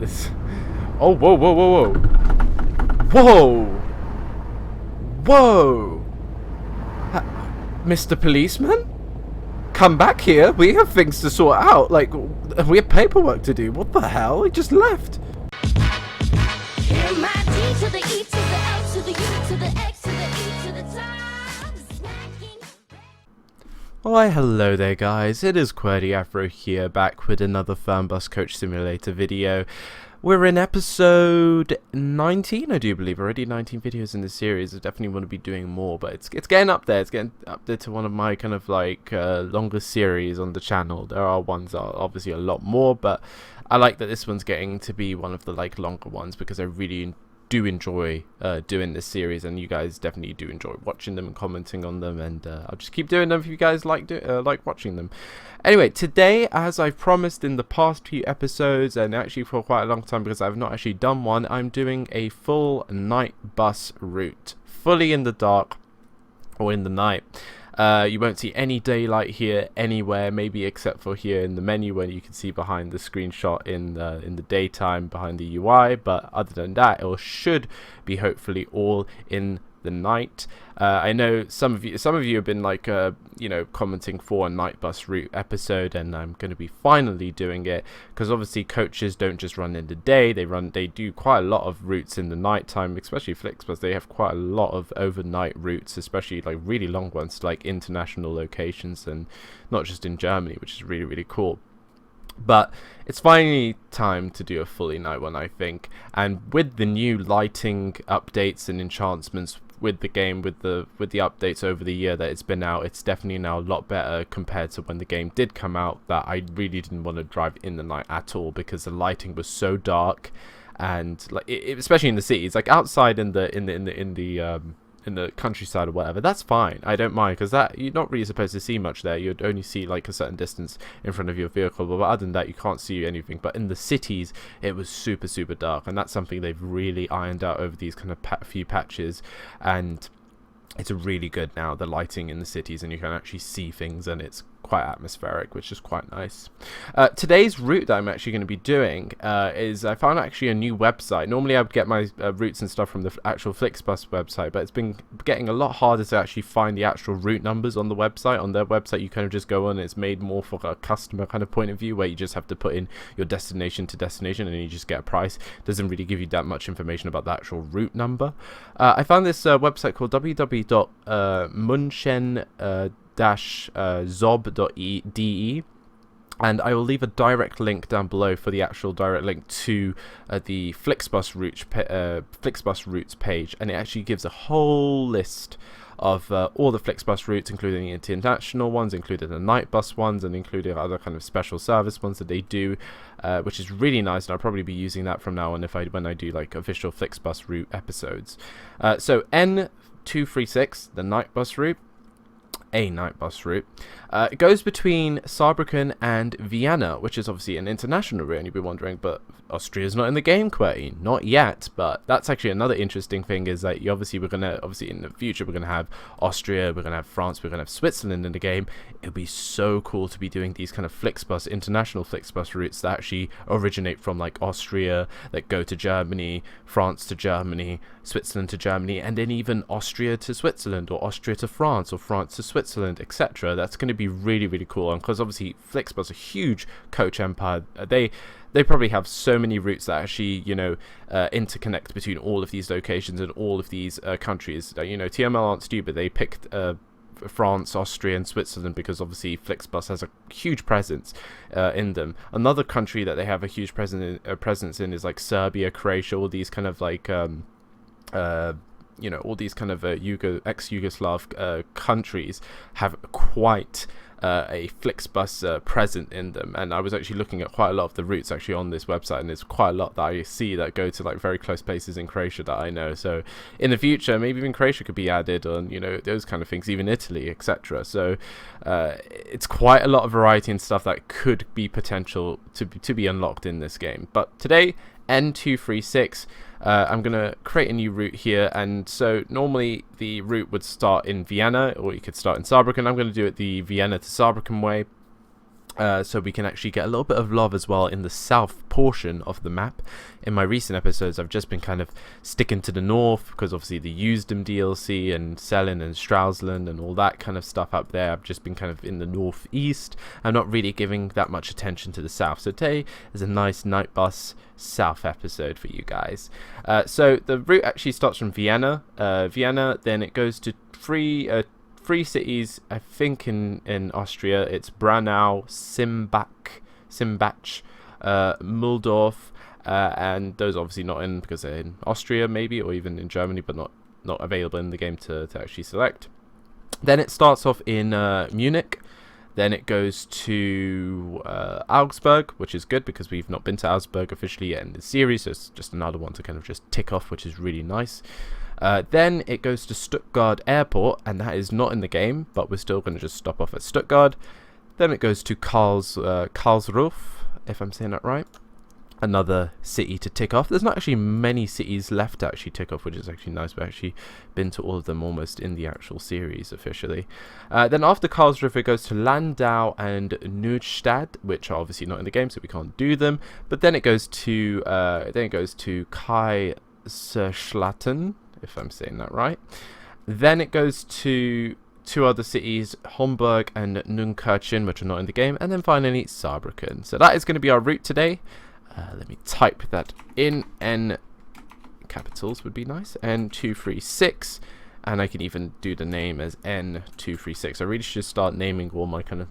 this. Oh, whoa, whoa, whoa, whoa. Whoa! Whoa! Mr. Policeman? Come back here, we have things to sort out, like, we have paperwork to do. What the hell? He just left. M-I-T to the E to the L to the U to the X to the E to the top. Why, hello there guys, it is Qwerty Afro here, back with another Fernbus Coach Simulator video. We're in episode 19, I do believe, already 19 videos in this series. I definitely want to be doing more, but it's getting up there. It's getting up there to one of my kind of like longest series on the channel. There are ones that are obviously a lot more, but I like that this one's getting to be one of the like longer ones because I really do enjoy doing this series, and you guys definitely do enjoy watching them and commenting on them, and I'll just keep doing them if you guys like watching them. Anyway, today, as I've promised in the past few episodes, and actually for quite a long time because I've not actually done one, I'm doing a full night bus route, fully in the dark or in the night. You won't see any daylight here anywhere, maybe except for here in the menu where you can see behind the screenshot in the daytime behind the UI, but other than that it should be hopefully all in the night. I know some of you have been like you know, commenting for a night bus route episode, and I'm going to be finally doing it because obviously coaches don't just run in the day, they do quite a lot of routes in the night time, especially FlixBus. They have quite a lot of overnight routes, especially like really long ones, like international locations, and not just in Germany, which is really, really cool. But it's finally time to do a fully night one, I think, and with the new lighting updates and enhancements with the game, with the updates over the year that it's been out, it's definitely now a lot better compared to when the game did come out, that I really didn't want to drive in the night at all because the lighting was so dark, and like especially in the cities, like outside in the countryside or whatever, that's fine, I don't mind, because that you're not really supposed to see much there. You'd only see like a certain distance in front of your vehicle, but other than that you can't see anything. But in the cities it was super dark, and that's something they've really ironed out over these kind of few patches, and it's really good now, the lighting in the cities, and you can actually see things, and it's quite atmospheric, which is quite nice. Today's route that I'm actually going to be doing is, I found actually a new website. Normally I would get my routes and stuff from the actual FlixBus website, but it's been getting a lot harder to actually find the actual route numbers on the website. On their website you kind of just go on, and it's made more for a customer kind of point of view, where you just have to put in your destination to destination and you just get a price. Doesn't really give you that much information about the actual route number. I found this website called www.munchen-zob.de, and I will leave a direct link down below for the actual direct link to the FlixBus Routes page, and it actually gives a whole list of all the FlixBus routes, including the international ones, including the night bus ones, and including other kind of special service ones that they do, which is really nice, and I'll probably be using that from now on when I do like official FlixBus route episodes. So N236, the night bus route, a night bus route. It goes between Saarbrücken and Vienna, which is obviously an international route, and you'll be wondering, but Austria's not in the game, Qwerty. Not yet, but that's actually another interesting thing, is that we're going to, obviously in the future, we're going to have Austria, we're going to have France, we're going to have Switzerland in the game. It would be so cool to be doing these kind of FlixBus, international FlixBus routes that actually originate from like Austria, that go to Germany, France to Germany, Switzerland to Germany, and then even Austria to Switzerland, or Austria to France, or France to Switzerland, etc. That's going to be really cool, and because obviously FlixBus, a huge coach empire, they probably have so many routes that actually, you know, interconnect between all of these locations and all of these countries. You know, TML aren't stupid. They picked France, Austria, and Switzerland because obviously FlixBus has a huge presence in them. Another country that they have a huge presence in is like Serbia, Croatia, all these kind of like you know, all these kind of ex-Yugoslav countries have quite a FlixBus present in them, and I was actually looking at quite a lot of the routes actually on this website, and there's quite a lot that I see that go to like very close places in Croatia that I know. So in the future, maybe even Croatia could be added on, you know, those kind of things, even Italy, etc. So it's quite a lot of variety and stuff that could be potential to be unlocked in this game. But today, N236, I'm going to create a new route here, and so normally the route would start in Vienna, or you could start in Saarbrücken. I'm going to do it the Vienna to Saarbrücken way, So we can actually get a little bit of love as well in the south portion of the map. In my recent episodes, I've just been kind of sticking to the north because obviously the Used DLC and Selin and Strausland and all that kind of stuff up there. I've just been kind of in the northeast. I'm not really giving that much attention to the south. So today is a nice night bus south episode for you guys. So the route actually starts from Vienna. Then it goes to three cities, I think, in Austria. It's Braunau, Simbach, Muldorf, and those obviously not in because they're in Austria maybe, or even in Germany, but not available in the game to actually select. Then it starts off in Munich. Then it goes to Augsburg, which is good because we've not been to Augsburg officially yet in the series, so it's just another one to kind of just tick off, which is really nice. Then it goes to Stuttgart Airport, and that is not in the game, but we're still going to just stop off at Stuttgart. Then it goes to Karlsruhe, if I'm saying that right. Another city to tick off. There's not actually many cities left to actually tick off, which is actually nice. We've actually been to all of them almost in the actual series officially. Then after Karlsruhe, it goes to Landau and Neustadt, which are obviously not in the game, so we can't do them. But then it goes to Kaiserslautern, if I'm saying that right. Then it goes to two other cities, Homburg and Neunkirchen, which are not in the game. And then finally, Saarbrücken. So that is going to be our route today. Let me type that in. N capitals would be nice. N236. And I can even do the name as N236. I really should start naming all my kind of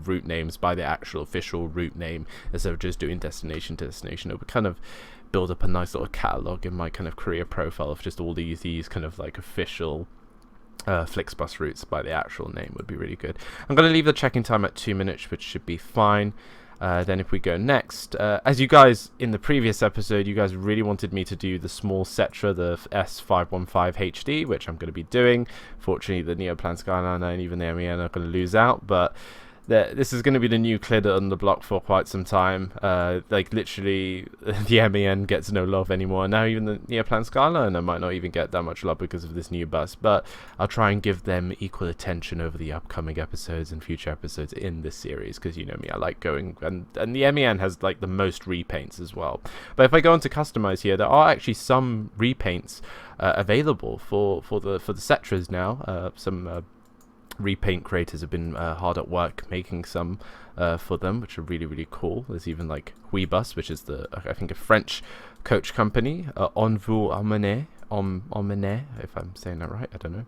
route names by the actual official route name instead of just doing destination to destination. It would kind of build up a nice little catalog in my kind of career profile of just all these kind of like official FlixBus routes by the actual name would be really good. I'm going to leave the check-in time at 2 minutes, which should be fine. Then if we go next, as you guys in the previous episode, you guys really wanted me to do the small Setra, the S515 HD, which I'm going to be doing. Fortunately, the Neoplan Skyliner and even the MEN are going to lose out, but this is going to be the new kid on the block for quite some time. Like literally, the MEN gets no love anymore. Now even the Neoplan Skyliner might not even get that much love because of this new bus. But I'll try and give them equal attention over the upcoming episodes and future episodes in this series, because you know me, I like going, and the MEN has like the most repaints as well. But if I go into customize here, there are actually some repaints available for the Setras now. Some repaint creators have been hard at work making some for them, which are really, really cool. There's even like QWERTEE, which is I think a French coach company. Emmener, if I'm saying that right, I don't know.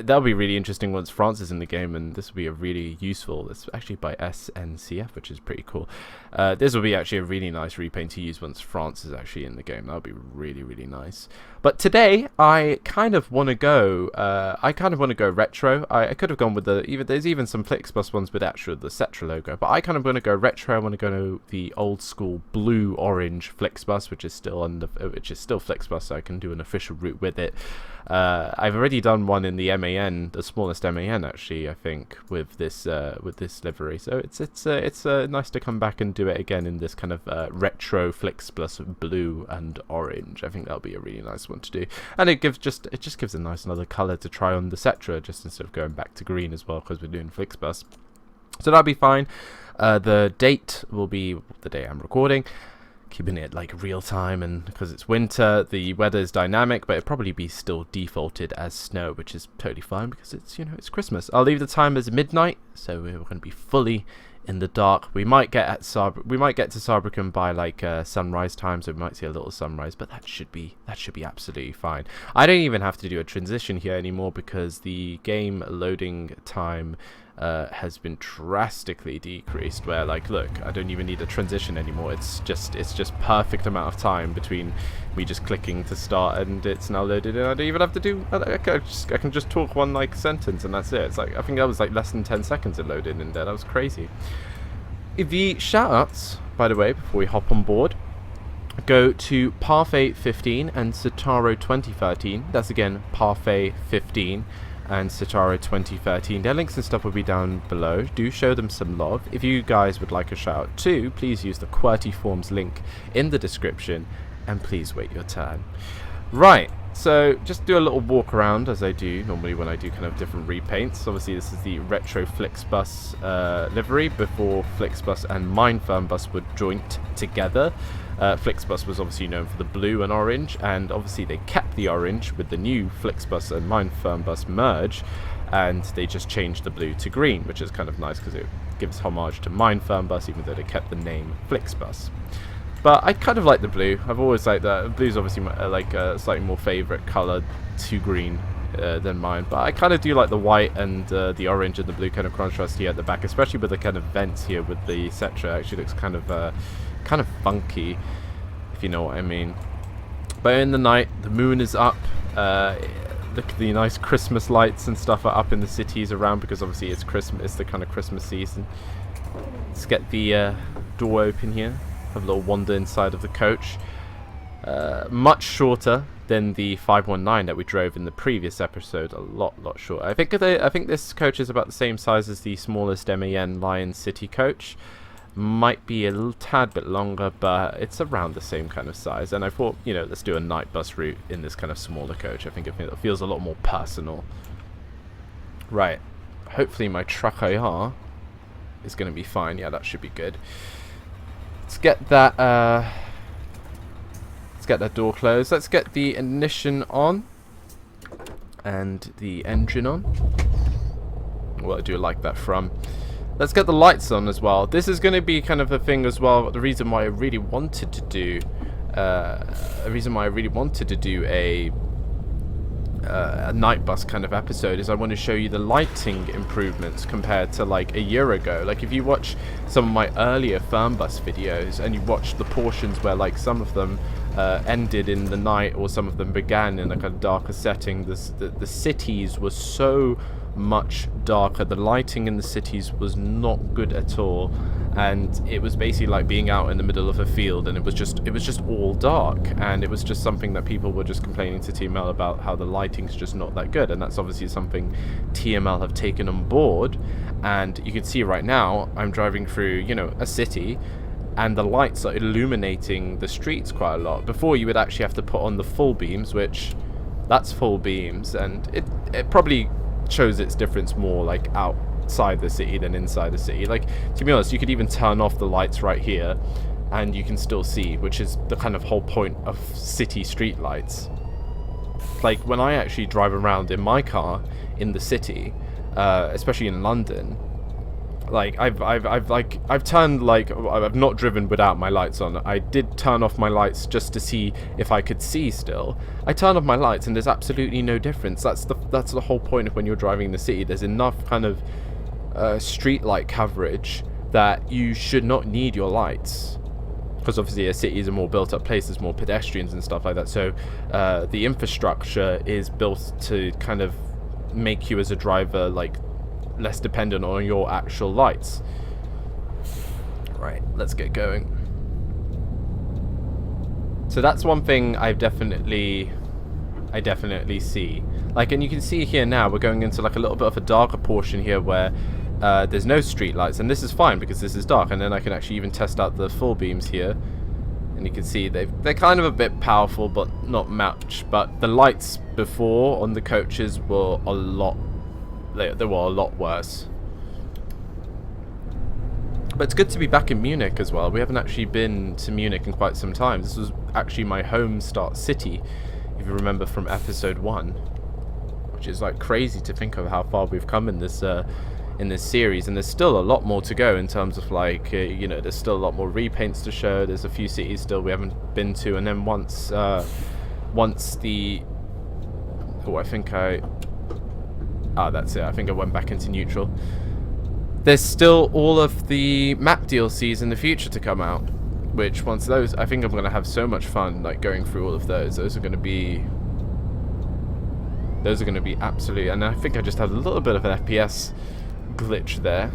That'll be really interesting once France is in the game, and this will be a really useful. It's actually by SNCF, which is pretty cool. This will be actually a really nice repaint to use once France is actually in the game. That'll be really, really nice. But today, I kind of want to go. Retro. I could have gone with there's even some FlixBus ones with actually the Setra logo, but I kind of want to go retro. I want to go to the old school blue-orange FlixBus, which is still FlixBus, so I can do an official route with it. I've already done one in the MAN, the smallest MAN actually, I think, with this livery. So it's nice to come back and do it again in this kind of retro FlixBus blue and orange. I think that'll be a really nice one to do, and it just gives a nice another color to try on the Setra, just instead of going back to green as well, because we're doing FlixBus. So that'll be fine. The date will be the day I'm recording, keeping it like real time, and because it's winter, the weather is dynamic, but it'll probably be still defaulted as snow, which is totally fine because it's it's Christmas. I'll leave the time as midnight, so we're going to be fully in the dark. We might get to Saarbrücken by like sunrise time, so we might see a little sunrise, but that should be absolutely fine. I don't even have to do a transition here anymore because the game loading time has been drastically decreased, where like, look, I don't even need a transition anymore. It's just perfect amount of time between me just clicking to start and it's now loaded, and I don't even have to do, I can just talk one like sentence and that's it. It's like, I think that was like less than 10 seconds it loaded in there. That was crazy. The shoutouts, by the way, before we hop on board, go to Parfait 15 and Citaro 2013. That's again Parfait 15 and Citaro 2013. Their links and stuff will be down below. Do show them some love. If you guys would like a shout out too, please use the QWERTY forms link in the description, and please wait your turn. Right, So just do a little walk around as I do normally when I do kind of different repaints. Obviously this is the retro FlixBus livery before FlixBus and mine Fernbus were joined together. FlixBus was obviously known for the blue and orange, and obviously they kept the orange with the new FlixBus and mine Fernbus merge, and they just changed the blue to green, which is kind of nice because it gives homage to mine Fernbus even though they kept the name FlixBus. But I kind of like the blue. I've always liked that. Blue's obviously like a slightly more favourite colour to green than mine. But I kind of do like the white and the orange and the blue kind of contrast here at the back, especially with the kind of vents here with the Setra. Actually looks kind of funky, if you know what I mean. But in the night, the moon is up. Look at the nice Christmas lights and stuff are up in the cities around because obviously it's Christmas. It's the kind of Christmas season. Let's get the door open here. Have a little wander inside of the coach. Much shorter than the 519 that we drove in the previous episode. A lot shorter. I think this coach is about the same size as the smallest MAN Lion City coach. Might be a little tad bit longer, but it's around the same kind of size. And I thought, you know, let's do a night bus route in this kind of smaller coach. I think it feels a lot more personal. Right. Hopefully my truck IR is going to be fine. Yeah, that should be good. Let's get that door closed. Let's get the ignition on and the engine on. Well, I do like that from. Let's get the lights on as well. This is going to be kind of a thing as well. The reason why I really wanted to do a night bus kind of episode is I want to show you the lighting improvements compared to like a year ago. Like if you watch some of my earlier Fernbus videos and you watch the portions where like some of them ended in the night or some of them began in a kind of darker setting, the cities were so much darker. The lighting in the cities was not good at all, and it was basically like being out in the middle of a field, and it was just all dark, and it was just something that people were just complaining to TML about, how the lighting's just not that good. And that's obviously something TML have taken on board. And you can see right now I'm driving through, you know, a city, and the lights are illuminating the streets quite a lot. Before you would actually have to put on the full beams, which that's full beams, and it probably shows its difference more like outside the city than inside the city. Like, to be honest, you could even turn off the lights right here and you can still see, which is the kind of whole point of city street lights. Like when I actually drive around in my car in the city, especially in London, like I've turned, like, I've not driven without my lights on. I did turn off my lights just to see if I could see still. I turn off my lights and there's absolutely no difference. That's the whole point of when you're driving in the city. There's enough kind of street light coverage that you should not need your lights, because obviously a city is a more built up place, there's more pedestrians and stuff like that. So the infrastructure is built to kind of make you as a driver like less dependent on your actual lights. Right, let's get going. So that's one thing I definitely see. Like, and you can see here now we're going into like a little bit of a darker portion here where there's no street lights, and this is fine because this is dark. And then I can actually even test out the full beams here, and you can see they're kind of a bit powerful but not much. But the lights before on the coaches were a lot, they were a lot worse. But it's good to be back in Munich as well. We haven't actually been to Munich in quite some time. This was actually my home start city, if you remember from episode 1, which is like crazy to think of how far we've come in this series. And there's still a lot more to go in terms of like you know, there's still a lot more repaints to show. There's a few cities still we haven't been to, and then once the that's it. I think I went back into neutral. There's still all of the map DLCs in the future to come out, which once those, I think I'm going to have so much fun like going through all of those. Those are going to be absolutely, and I think I just had a little bit of an FPS glitch there.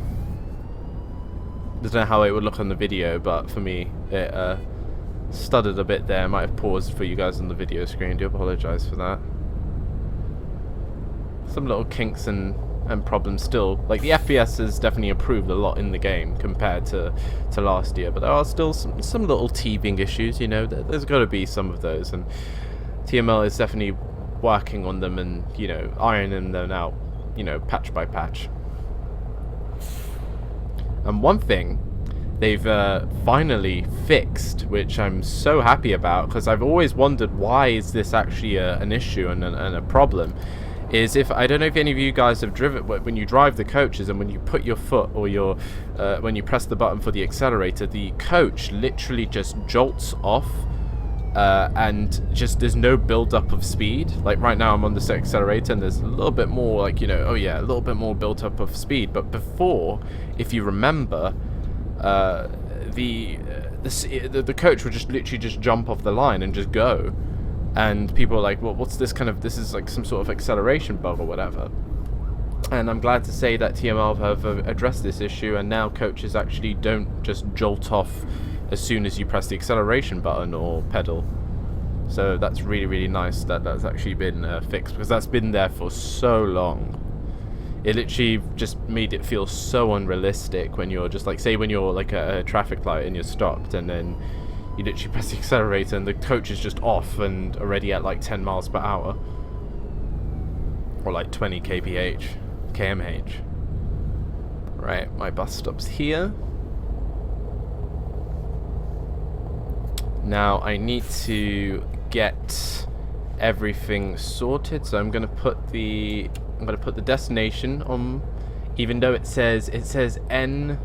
I don't know how it would look on the video, but for me it stuttered a bit there. I might have paused for you guys on the video screen. I do apologise for that. Some little kinks and problems still. Like, the FPS has definitely improved a lot in the game compared to last year, but there are still some little teething issues, you know. There's got to be some of those, and TML is definitely working on them and, you know, ironing them out, you know, patch by patch. And one thing they've finally fixed, which I'm so happy about, because I've always wondered why is this actually an issue and a problem, is if, I don't know if any of you guys have driven, when you drive the coaches and when you put your foot or your, when you press the button for the accelerator, the coach literally just jolts off and just there's no build up of speed. Like right now I'm on the accelerator and there's a little bit more, like, you know, oh yeah, a little bit more built up of speed. But before, if you remember, the coach would just literally just jump off the line and just go. And people are like, well, what's this kind of, this is like some sort of acceleration bug or whatever. And I'm glad to say that TML have addressed this issue, and now coaches actually don't just jolt off as soon as you press the acceleration button or pedal. So that's really, really nice that that's actually been fixed, because that's been there for so long. It literally just made it feel so unrealistic when you're just like, say when you're like at a traffic light and you're stopped, and then you literally press the accelerator and the coach is just off and already at like 10 miles per hour. Or like 20 kmh. Right, my bus stop's here. Now I need to get everything sorted, so I'm gonna put the destination on, even though it says N236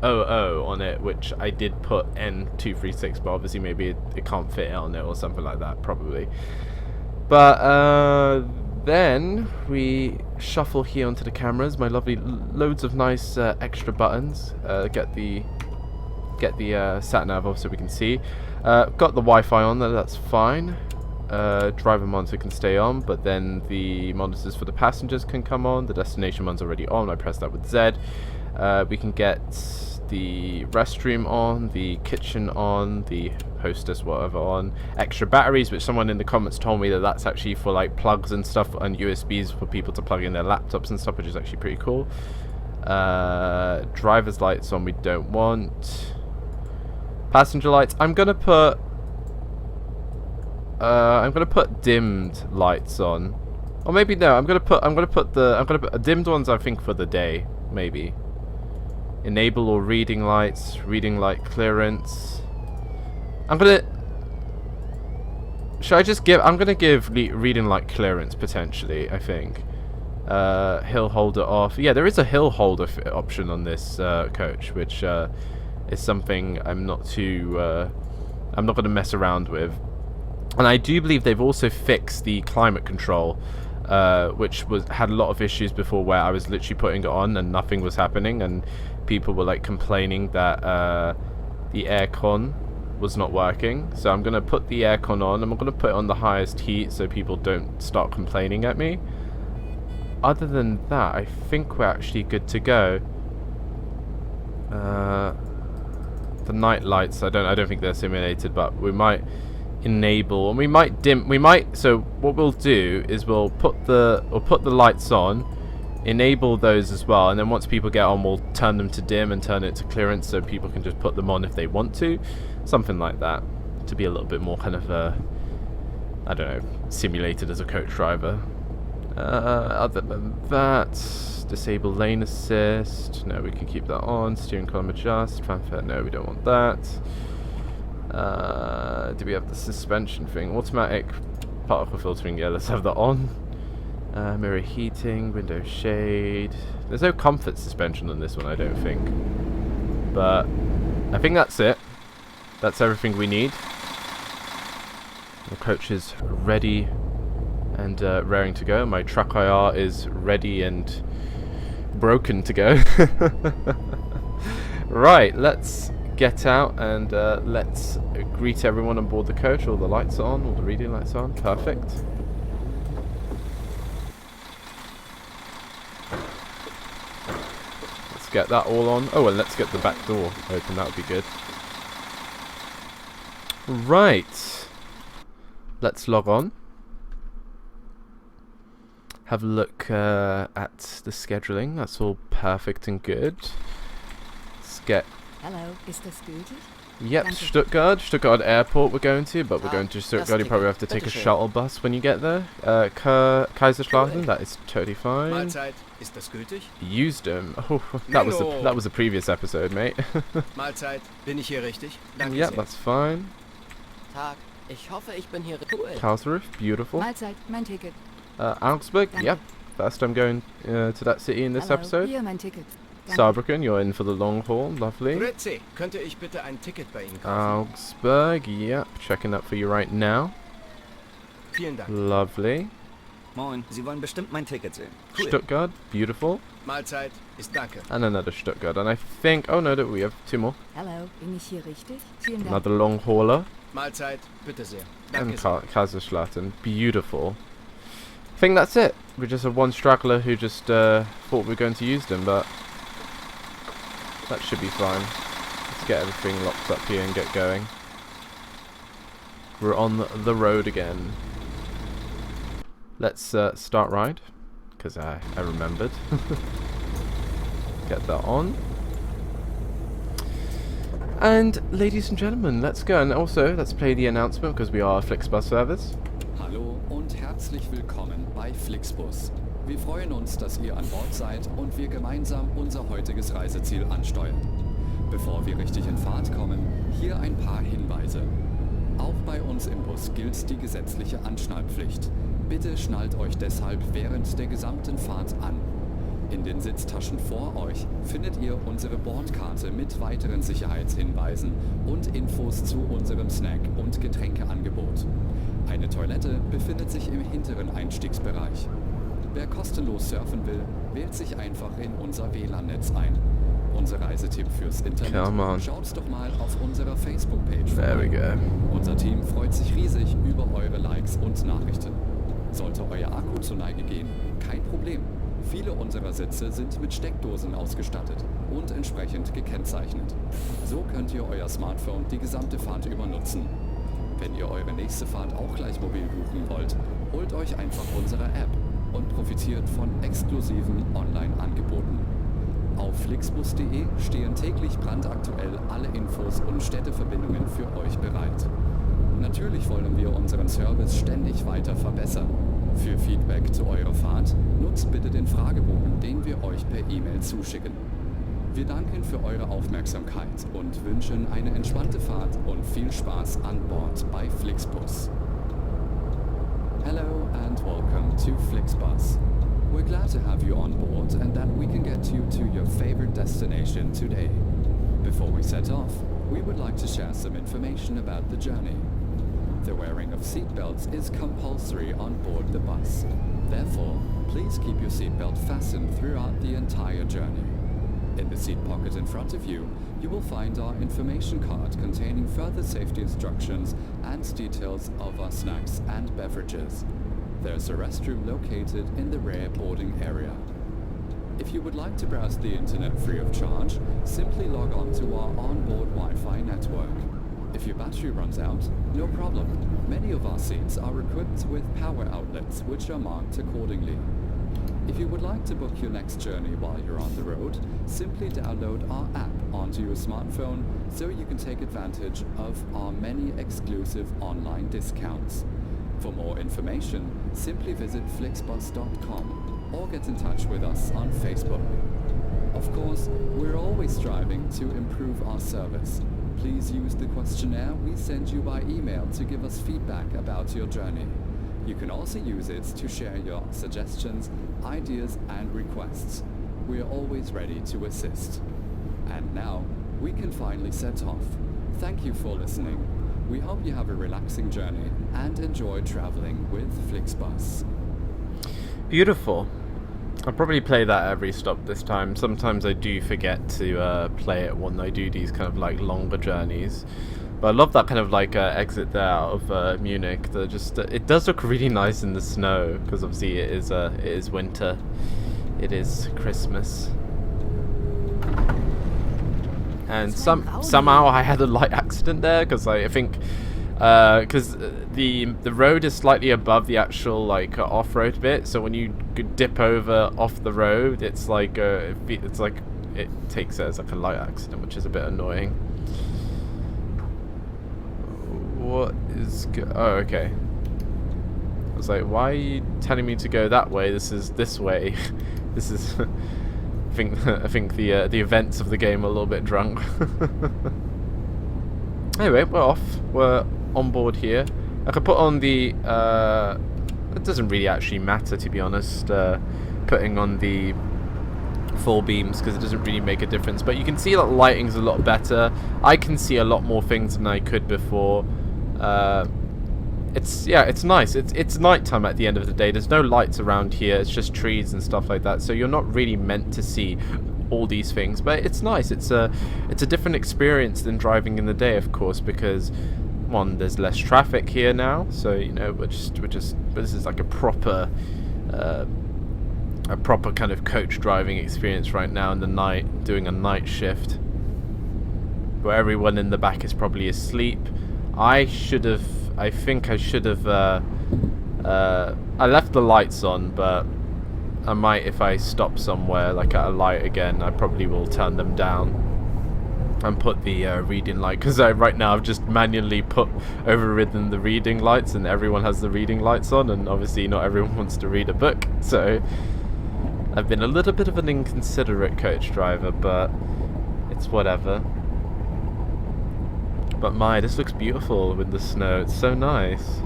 on it, which I did put N236, but obviously maybe it can't fit it on it or something like that, probably. But then we shuffle here onto the cameras, my lovely loads of nice extra buttons. Get the sat nav off so we can see. Got the Wi-Fi on there, that's fine. Driver monitor can stay on, but then the monitors for the passengers can come on. The destination one's already on. I pressed that with Z. We can get the restroom on, the kitchen on, the hostess whatever on. Extra batteries, which someone in the comments told me that that's actually for like plugs and stuff, and USBs for people to plug in their laptops and stuff, which is actually pretty cool. Driver's lights on, we don't want. Passenger lights, I'm gonna put dimmed lights on, or maybe no. I'm gonna put dimmed ones, I think, for the day, maybe. Enable or reading lights, reading light clearance. I'm gonna give reading light clearance potentially, I think. Hill holder off. Yeah, there is a hill holder option on this coach, which is something I'm not gonna mess around with. And I do believe they've also fixed the climate control, which had a lot of issues before, where I was literally putting it on and nothing was happening, and people were like complaining that the aircon was not working. So I'm gonna put the aircon on. I'm gonna put it on the highest heat so people don't start complaining at me. Other than that, I think we're actually good to go. The night lights, I don't think they're simulated, but we might enable, and we might dim, so what we'll do is we'll put the lights on, enable those as well, and then once people get on, we'll turn them to dim and turn it to clearance, so people can just put them on if they want to, something like that, to be a little bit more kind of I don't know, simulated as a coach driver. Other than that, disable lane assist, no, we can keep that on. Steering column adjust, fanfare, no, we don't want that. Do we have the suspension thing? Automatic particle filtering, yeah, let's have that on. Mirror heating, window shade. There's no comfort suspension on this one, I don't think. But I think that's it. That's everything we need. The coach is ready and raring to go. My truck IR is ready and broken to go. Right, let's get out and let's greet everyone on board the coach. All the lights are on, all the reading lights are on. Perfect. Let's get that all on. Oh, and let's get the back door open. That would be good. Right. Let's log on. Have a look at the scheduling. That's all perfect and good. Let's get... Hallo, is das gültig? Yep, Danke. Stuttgart Airport we're going to, but we're going to Stuttgart. You probably have to take a shuttle bus when you get there. Kaiserslautern, that is totally fine. Mahlzeit, ist das gültig? Used them. Oh, Menno. that was the previous episode, mate. Mahlzeit, bin ich hier richtig? Danke Yep, sehr. that's fine. Tag. Ich hoffe, ich bin hier cool. Karlsruhe, beautiful. Mahlzeit, mein Ticket. Augsburg, Danke. yep. First time going to that city in this Hallo, episode. Hier mein Ticket. Danke. Saarbrücken, you're in for the long haul, lovely. Grüezi, könnte ich bitte ein Ticket bei Ihnen kaufen? Augsburg, yep, checking that for you right now. Vielen Dank. Lovely. Moin, Sie wollen bestimmt mein Ticket sehen. Cool. Stuttgart, beautiful. Mahlzeit, ist danke. And another Stuttgart. And I think, oh no, we have two more. Hallo, bin ich hier richtig? Vielen Dank. Another long hauler. Mahlzeit, bitte sehr. And Danke sehr. Kaiserslautern, beautiful. I think that's it. We just had one straggler who just thought we were going to use them, but that should be fine. Let's get everything locked up here and get going. We're on the road again. Let's start ride, because I remembered. Get that on. And ladies and gentlemen, let's go. And also, let's play the announcement, because we are a FlixBus service. Hallo und herzlich willkommen bei FlixBus. Wir freuen uns, dass ihr an Bord seid und wir gemeinsam unser heutiges Reiseziel ansteuern. Bevor wir richtig in Fahrt kommen, hier ein paar Hinweise. Auch bei uns im Bus gilt die gesetzliche Anschnallpflicht. Bitte schnallt euch deshalb während der gesamten Fahrt an. In den Sitztaschen vor euch findet ihr unsere Bordkarte mit weiteren Sicherheitshinweisen und Infos zu unserem Snack- und Getränkeangebot. Eine Toilette befindet sich im hinteren Einstiegsbereich. Wer kostenlos surfen will, wählt sich einfach in unser WLAN-Netz ein. Unser Reisetipp fürs Internet. Come on. Schaut's doch mal auf unserer Facebook-Page There we vorbei. go. Unser Team freut sich riesig über eure Likes und Nachrichten. Sollte euer Akku zur Neige gehen, kein Problem. Viele unserer Sitze sind mit Steckdosen ausgestattet und entsprechend gekennzeichnet. So könnt ihr euer Smartphone die gesamte Fahrt über nutzen. Wenn ihr eure nächste Fahrt auch gleich mobil buchen wollt, holt euch einfach unsere App und profitiert von exklusiven Online-Angeboten. Auf flixbus.de stehen täglich brandaktuell alle Infos und Städteverbindungen für euch bereit. Natürlich wollen wir unseren Service ständig weiter verbessern. Für Feedback zu eurer Fahrt nutzt bitte den Fragebogen, den wir euch per E-Mail zuschicken. Wir danken für eure Aufmerksamkeit und wünschen eine entspannte Fahrt und viel Spaß an Bord bei FlixBus. Hello and welcome to FlixBus. We're glad to have you on board and that we can get you to your favorite destination today. Before we set off, we would like to share some information about the journey. The wearing of seatbelts is compulsory on board the bus. Therefore, please keep your seatbelt fastened throughout the entire journey. In the seat pocket in front of you, you will find our information card containing further safety instructions and details of our snacks and beverages. There's a restroom located in the rear boarding area. If you would like to browse the internet free of charge, simply log on to our onboard Wi-Fi network. If your battery runs out, no problem. Many of our seats are equipped with power outlets which are marked accordingly. If you would like to book your next journey while you're on the road, simply download our app onto your smartphone so you can take advantage of our many exclusive online discounts. For more information, simply visit flixbus.com or get in touch with us on Facebook. Of course, we're always striving to improve our service. Please use the questionnaire we send you by email to give us feedback about your journey. You can also use it to share your suggestions, ideas and requests. We are always ready to assist. And now, we can finally set off. Thank you for listening. We hope you have a relaxing journey and enjoy traveling with FlixBus. Beautiful. I'll probably play that every stop this time. Sometimes I do forget to play it when I do these kind of like longer journeys. But I love that kind of like exit there out of Munich. It does look really nice in the snow because obviously it is winter. It is Christmas. And somehow I had a light accident there because I think because the road is slightly above the actual like off-road bit, so when you dip over off the road, it's like it takes it as like a light accident, which is a bit annoying. What is oh, okay. I was like, why are you telling me to go that way? This is this way. This is I think the events of the game are a little bit drunk. Anyway, we're off. We're on board here. I could put on the it doesn't really actually matter, to be honest, putting on the full beams, because it doesn't really make a difference, but you can see that lighting's a lot better. I can see a lot more things than I could before. It's nice. It's nighttime at the end of the day. There's no lights around here. It's just trees and stuff like that, so you're not really meant to see all these things, but it's nice. It's a different experience than driving in the day, of course, because one, there's less traffic here now, so you know we're just but this is like a proper kind of coach driving experience right now in the night, doing a night shift where everyone in the back is probably asleep. I think I should have I left the lights on, but I might, if I stop somewhere like at a light again, I probably will turn them down and put the reading light, because right now I've just manually overridden the reading lights, and everyone has the reading lights on, and obviously not everyone wants to read a book, so I've been a little bit of an inconsiderate coach driver, but it's whatever. But my, this looks beautiful with the snow. It's so nice.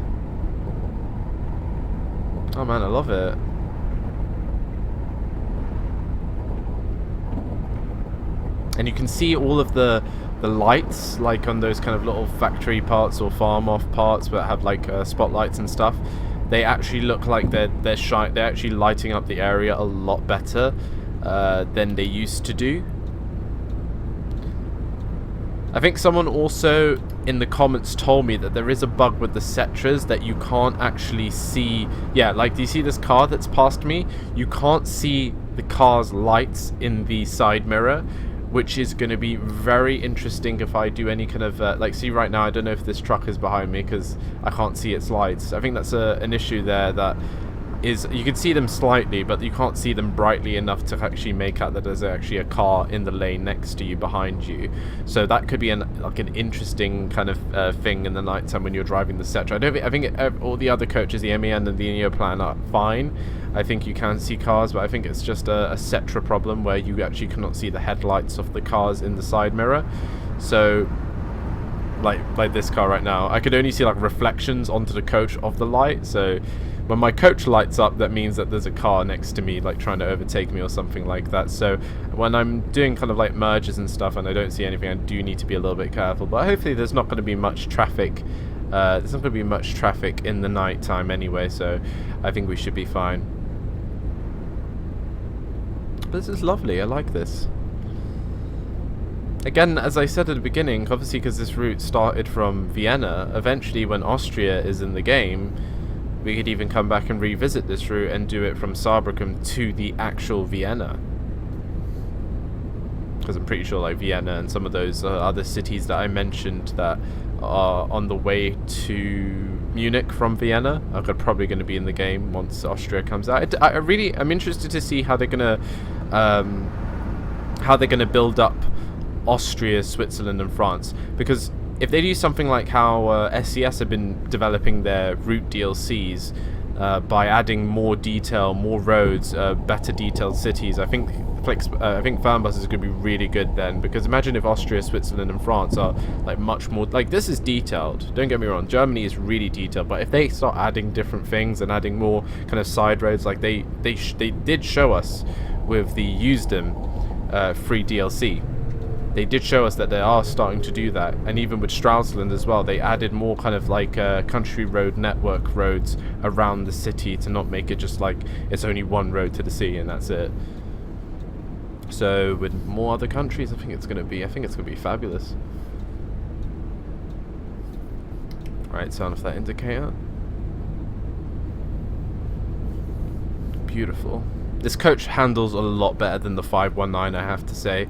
Oh man, I love it. And you can see all of the lights, like on those kind of little factory parts or farm off parts that have like spotlights and stuff. They actually look like they're actually lighting up the area a lot better than they used to do. I think someone also in the comments told me that there is a bug with the Setras that you can't actually see. Yeah, like, do you see this car that's past me? You can't see the car's lights in the side mirror, which is going to be very interesting if I do any kind of like, see right now I don't know if this truck is behind me because I can't see its lights. I think that's an issue there, that is, you can see them slightly but you can't see them brightly enough to actually make out that there's actually a car in the lane next to you, behind you. So that could be an interesting kind of thing in the nighttime when you're driving the Setra. I think all the other coaches, the MEN and the Neoplan, are fine. I think you can see cars, but I think it's just a Setra problem where you actually cannot see the headlights of the cars in the side mirror. So like this car right now, I could only see like reflections onto the coach of the light. So when my coach lights up, that means that there's a car next to me like trying to overtake me or something like that. So when I'm doing kind of like merges and stuff and I don't see anything, I do need to be a little bit careful. But hopefully there's not going to be much traffic. There's not going to be much traffic in the night time anyway, so I think we should be fine. But this is lovely. I like this. Again, as I said at the beginning, obviously because this route started from Vienna, eventually when Austria is in the game, we could even come back and revisit this route and do it from Saarbrücken to the actual Vienna. Because I'm pretty sure like Vienna and some of those other cities that I mentioned that are on the way to Munich from Vienna are probably going to be in the game once Austria comes out. I'm interested to see how they're going to build up Austria, Switzerland and France, because if they do something like how SES have been developing their route DLCs by adding more detail, more roads, better detailed cities, I think Fernbus is going to be really good then, because imagine if Austria, Switzerland and France are like much more, like, this is detailed, don't get me wrong, Germany is really detailed, but if they start adding different things and adding more kind of side roads, like they did show us with the Used-Them free DLC. They did show us that they are starting to do that, and even with Stralsund as well, they added more kind of like country road network roads around the city to not make it just like it's only one road to the sea and that's it. So with more other countries, I think it's gonna be fabulous. Right, turn off that indicator. Beautiful. This coach handles a lot better than the 519, I have to say.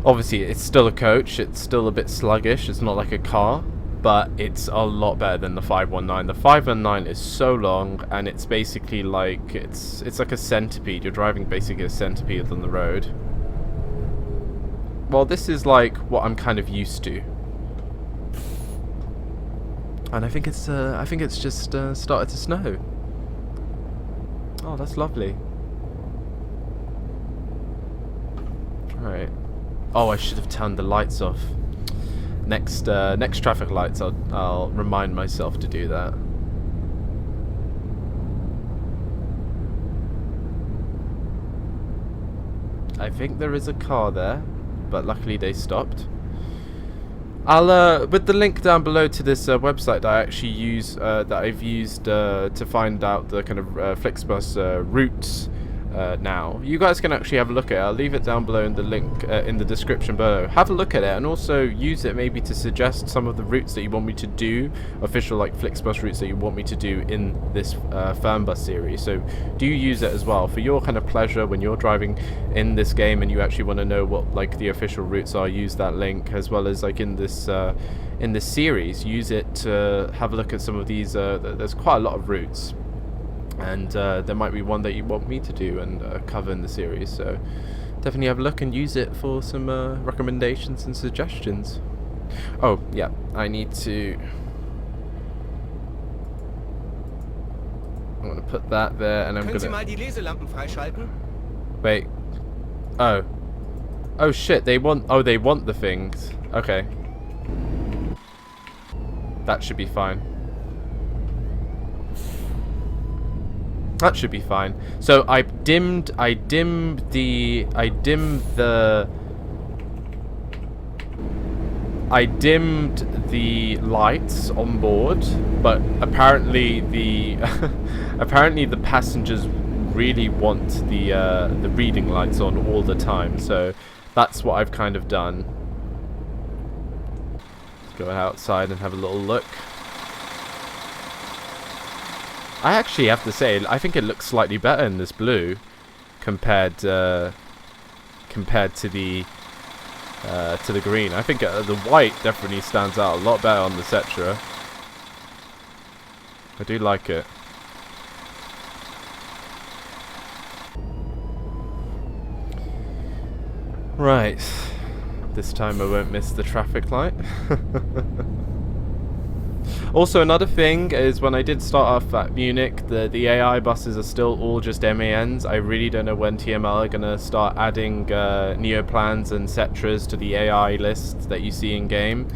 Obviously, it's still a coach, it's still a bit sluggish, it's not like a car, but it's a lot better than the 519. The 519 is so long, and it's basically like, it's like a centipede. You're driving basically a centipede on the road. Well, this is like what I'm kind of used to. And I think it's just started to snow. Oh, that's lovely. Right. Oh, I should have turned the lights off. Next traffic lights, I'll remind myself to do that. I think there is a car there, but luckily they stopped. I'll with the link down below to this website that I actually use, that I've used to find out the kind of FlixBus routes. Now you guys can actually have a look at it. I'll leave it down below in the link in the description below. Have a look at it and also use it maybe to suggest some of the routes that you want me to do, official like FlixBus routes that you want me to do in this Fernbus series. So do use it as well for your kind of pleasure when you're driving in this game and you actually want to know what like the official routes are. Use that link, as well as like in this series, use it to have a look at some of these. There's quite a lot of routes. And there might be one that you want me to do and cover in the series, so definitely have a look and use it for some recommendations and suggestions. Oh yeah, I need to. I'm gonna put that there, and I'm Können Sie gonna. mal die Leselampen freischalten? Wait. Oh. Oh shit! They want. Oh, they want the things. Okay. That should be fine. That should be fine. So I dimmed the lights on board, but apparently the apparently the passengers really want the reading lights on all the time. So that's what I've kind of done. Let's go outside and have a little look. I actually have to say, I think it looks slightly better in this blue compared to the green. I think the white definitely stands out a lot better on the Setra. I do like it. Right, this time I won't miss the traffic light. Also, another thing is when I did start off at Munich, the AI buses are still all just MANs. I really don't know when TML are going to start adding Neoplans and Setras to the AI list that you see in game.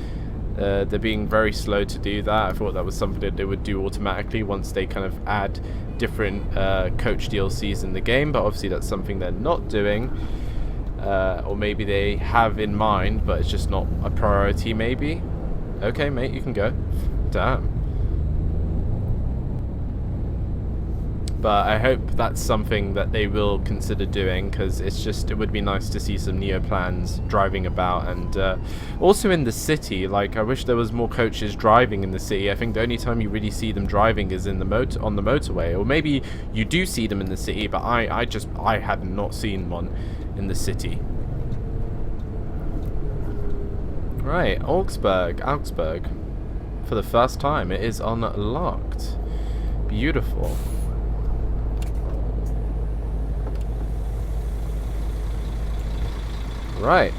They're being very slow to do that. I thought that was something that they would do automatically once they kind of add different coach DLCs in the game, but obviously that's something they're not doing. Or maybe they have in mind, but it's just not a priority maybe. Okay, mate, you can go. Damn. But I hope that's something that they will consider doing, because it would be nice to see some Neoplans driving about, and also in the city. Like, I wish there was more coaches driving in the city. I think the only time you really see them driving is in the on the motorway, or maybe you do see them in the city, but I have not seen one in the city. Right, Augsburg. For the first time, it is unlocked. Beautiful. Right.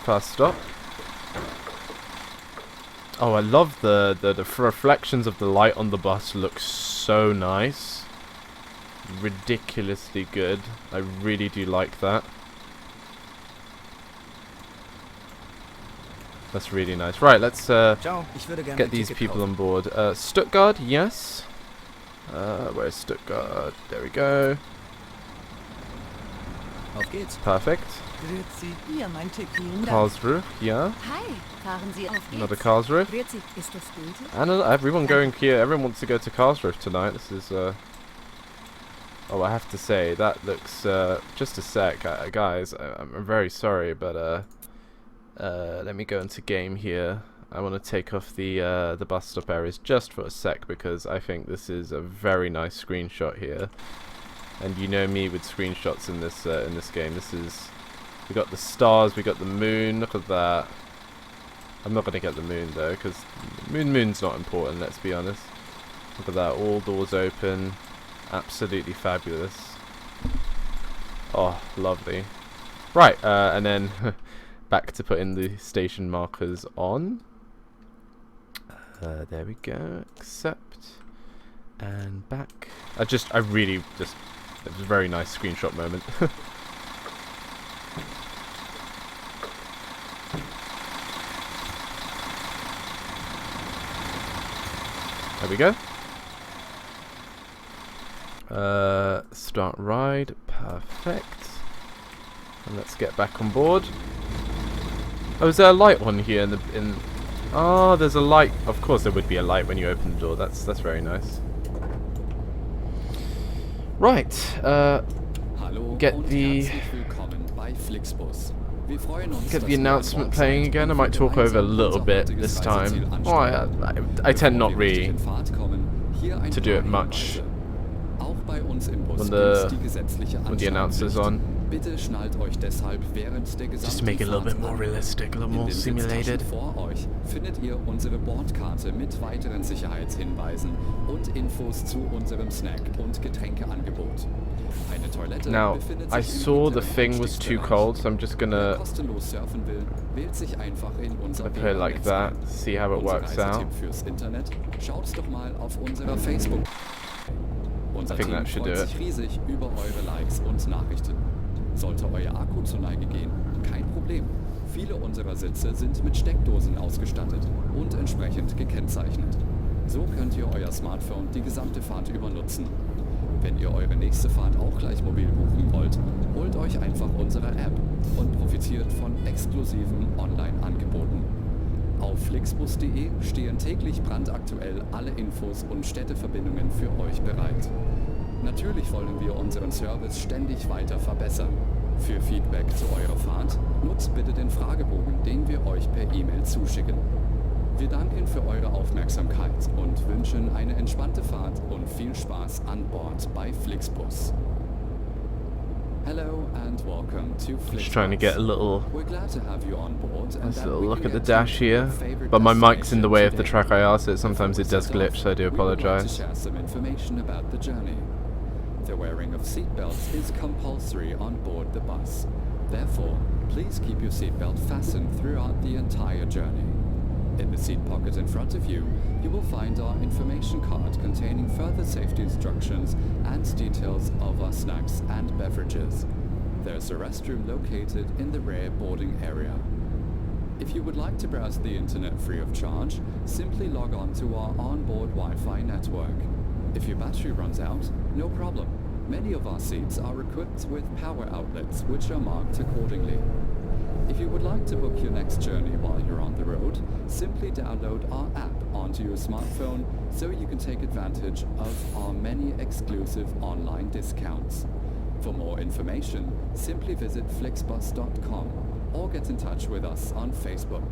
First stop. Oh, I love the reflections of the light on the bus. Looks so nice. Ridiculously good. I really do like that. That's really nice. Right, let's get these people on board. Stuttgart, yes. Where's Stuttgart? There we go. Auf geht's. Perfect. Grüezi. Hier, mein Tick. Vielen Dank. Karlsruhe, yeah. Hi, fahren Sie auf geht's. Another Karlsruhe. Grüezi, ist das gültig? And everyone going here. Everyone wants to go to Karlsruhe tonight. This is. Oh, I have to say that looks. Just a sec, guys. I'm very sorry, but let me go into game here. I want to take off the bus stop areas just for a sec, because I think this is a very nice screenshot here. And you know me with screenshots in this game. We got the stars, we got the moon. Look at that. I'm not gonna get the moon though, because moon's not important. Let's be honest. Look at that. All doors open. Absolutely fabulous. Oh, lovely. Right, and then back to putting the station markers on. There we go. Accept. And back. It was a very nice screenshot moment. There we go. Start ride. Perfect. And let's get back on board. Oh, is there a light on here Oh, there's a light. Of course there would be a light when you open the door. That's very nice. Right. Get the announcement playing again. I might talk over a little bit this time. Oh, I tend not really to do it much when the announcer's on. Just to make it a little bit more realistic, a little more simulated. Findet ihr unsere Bordkarte mit weiteren Sicherheitshinweisen und Infos zu unserem Snack- und Getränkeangebot. Eine Toilette befindet sich I saw the thing was too cold, so I'm just gonna kostenlos surfen will, wählt sich einfach in unser play it like that, see how it works out. Fürs Internet, schaut doch mal auf unserer Facebook. Unser I think Team that should freut do sich riesig über eure Likes und Nachrichten. Sollte euer Akku zur Neige gehen, kein Problem. Viele unserer Sitze sind mit Steckdosen ausgestattet und entsprechend gekennzeichnet. So könnt ihr euer Smartphone die gesamte Fahrt über nutzen. Wenn ihr eure nächste Fahrt auch gleich mobil buchen wollt, holt euch einfach unsere App und profitiert von exklusiven Online-Angeboten. Auf flixbus.de stehen täglich brandaktuell alle Infos und Städteverbindungen für euch bereit. Natürlich wollen wir unseren Service ständig weiter verbessern. Für Feedback zu eurer Fahrt nutzt bitte den Fragebogen, den wir euch per E-Mail zuschicken. Wir danken für eure Aufmerksamkeit und wünschen eine entspannte Fahrt und viel Spaß an Bord bei FlixBus. Hello and welcome to FlixBus. Just trying to get a little We're glad to have you on board and nice that little we look can at the get dash to your here, favorite but my mic's in the way of the destination track I asked it. Sometimes it does glitch, so I do we would like to apologise. share some information about the journey. The wearing of seatbelts is compulsory on board the bus. Therefore, please keep your seatbelt fastened throughout the entire journey. In the seat pocket in front of you, you will find our information card containing further safety instructions and details of our snacks and beverages. There's a restroom located in the rear boarding area. If you would like to browse the internet free of charge, simply log on to our onboard Wi-Fi network. If your battery runs out, no problem. Many of our seats are equipped with power outlets which are marked accordingly. If you would like to book your next journey while you're on the road, simply download our app onto your smartphone so you can take advantage of our many exclusive online discounts. For more information, simply visit flixbus.com or get in touch with us on Facebook.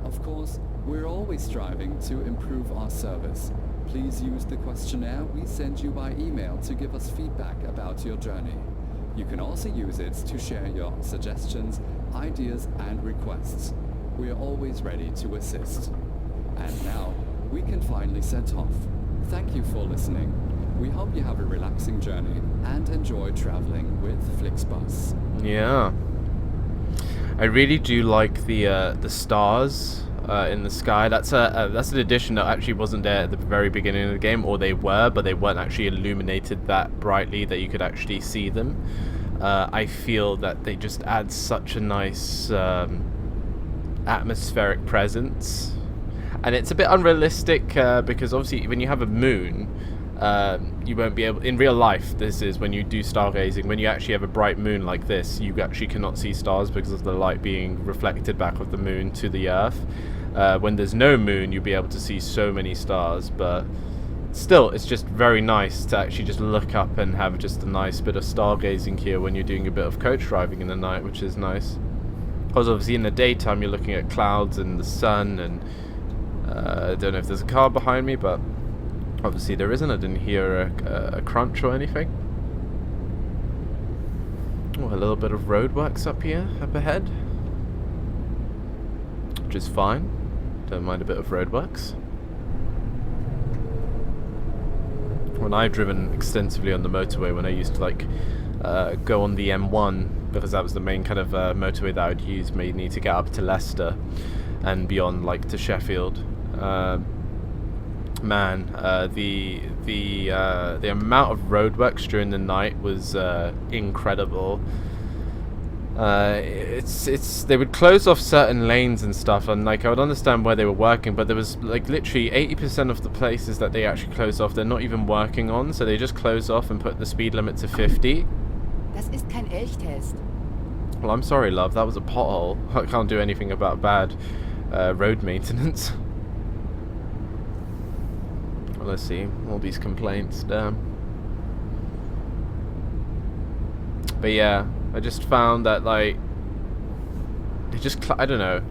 Of course, we're always striving to improve our service. Please use the questionnaire we send you by email to give us feedback about your journey. You can also use it to share your suggestions, ideas and requests. We are always ready to assist. And now, we can finally set off. Thank you for listening. We hope you have a relaxing journey and enjoy traveling with FlixBus. Yeah, I really do like the stars in the sky. That's an addition that actually wasn't there at the very beginning of the game, or they were, but they weren't actually illuminated that brightly that you could actually see them. I feel that they just add such a nice atmospheric presence, and it's a bit unrealistic because obviously when you have a moon, you won't be able, in real life, this is when you do stargazing, when you actually have a bright moon like this, you actually cannot see stars because of the light being reflected back of the moon to the earth. When there's no moon, you'll be able to see so many stars, but still, it's just very nice to actually just look up and have just a nice bit of stargazing here when you're doing a bit of coach driving in the night, which is nice. Because obviously in the daytime you're looking at clouds and the sun, and I don't know if there's a car behind me, but obviously there isn't. I didn't hear a crunch or anything. Oh, a little bit of roadworks up here, up ahead, which is fine. Don't mind a bit of roadworks. When I've driven extensively on the motorway, when I used to like go on the M1, because that was the main kind of motorway that I would use mainly to get up to Leicester and beyond, like to Sheffield. man, the amount of roadworks during the night was incredible. They would close off certain lanes and stuff, and like I would understand where they were working, but there was like literally 80% of the places that they actually closed off they're not even working on, so they just close off and put the speed limit to 50. Das ist kein Elchtest. Well, I'm sorry, love, that was a pothole. I can't do anything about bad road maintenance. Well, let's see, all these complaints, damn. But yeah, I just found that, like, they just, I don't know,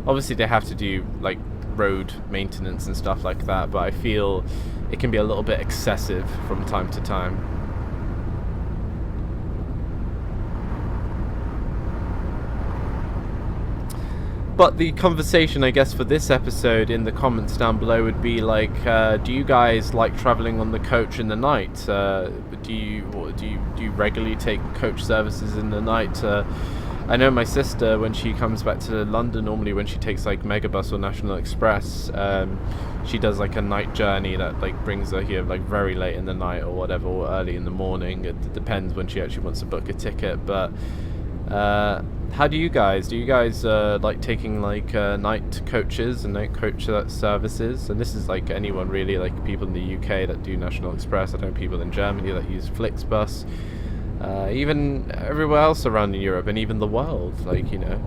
obviously they have to do, like, road maintenance and stuff like that, but I feel it can be a little bit excessive from time to time. But the conversation, I guess, for this episode in the comments down below would be like, do you guys like traveling on the coach in the night? Do you regularly take coach services in the night? I know my sister, when she comes back to London, normally when she takes like Megabus or National Express, she does like a night journey that like brings her here like very late in the night or whatever, or early in the morning. It depends when she actually wants to book a ticket, but. How do you guys like taking like night coaches and night coach services? And this is like anyone really, like people in the UK that do National Express. I know people in Germany that use FlixBus, even everywhere else around in Europe and even the world, like, you know.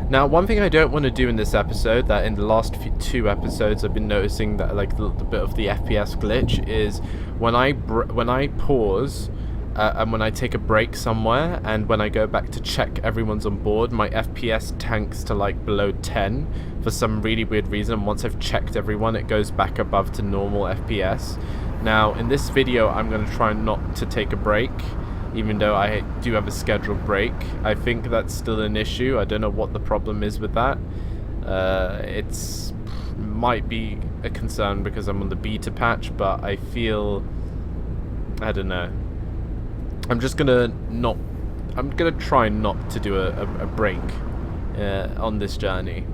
Now, one thing I don't want to do in this episode, that in the last two episodes I've been noticing that like the bit of the FPS glitch is when I pause and when I take a break somewhere and when I go back to check everyone's on board, my FPS tanks to like below 10 for some really weird reason. Once I've checked everyone, it goes back above to normal FPS. Now, in this video, I'm going to try not to take a break. Even though I do have a scheduled break, I think that's still an issue. I don't know what the problem is with that. It's might be a concern because I'm on the beta patch, but I feel, I don't know. I'm gonna try not to do a break on this journey,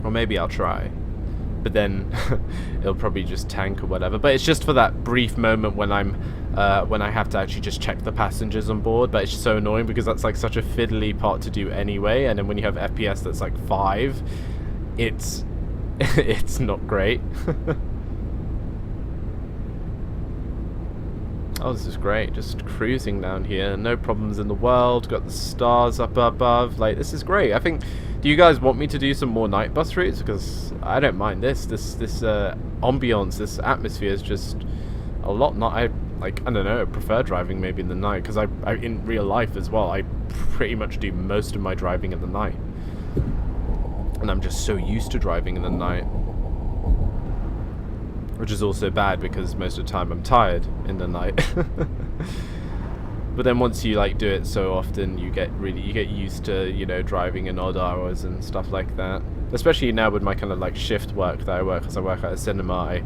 or maybe I'll try. But then it'll probably just tank or whatever. But it's just for that brief moment when when I have to actually just check the passengers on board. But it's so annoying because that's like such a fiddly part to do anyway. And then when you have FPS that's like 5, it's not great. Oh, this is great. Just cruising down here. No problems in the world. Got the stars up above. Like, this is great. I think... Do you guys want me to do some more night bus routes? Because I don't mind this. This ambience, this atmosphere is just a lot. I don't know, I prefer driving maybe in the night. Because I in real life as well, I pretty much do most of my driving in the night. And I'm just so used to driving in the night. Which is also bad because most of the time I'm tired in the night. But then once you like do it so often, you get used to, you know, driving in odd hours and stuff like that. Especially now with my kind of like shift work that I work, because I work at a cinema. I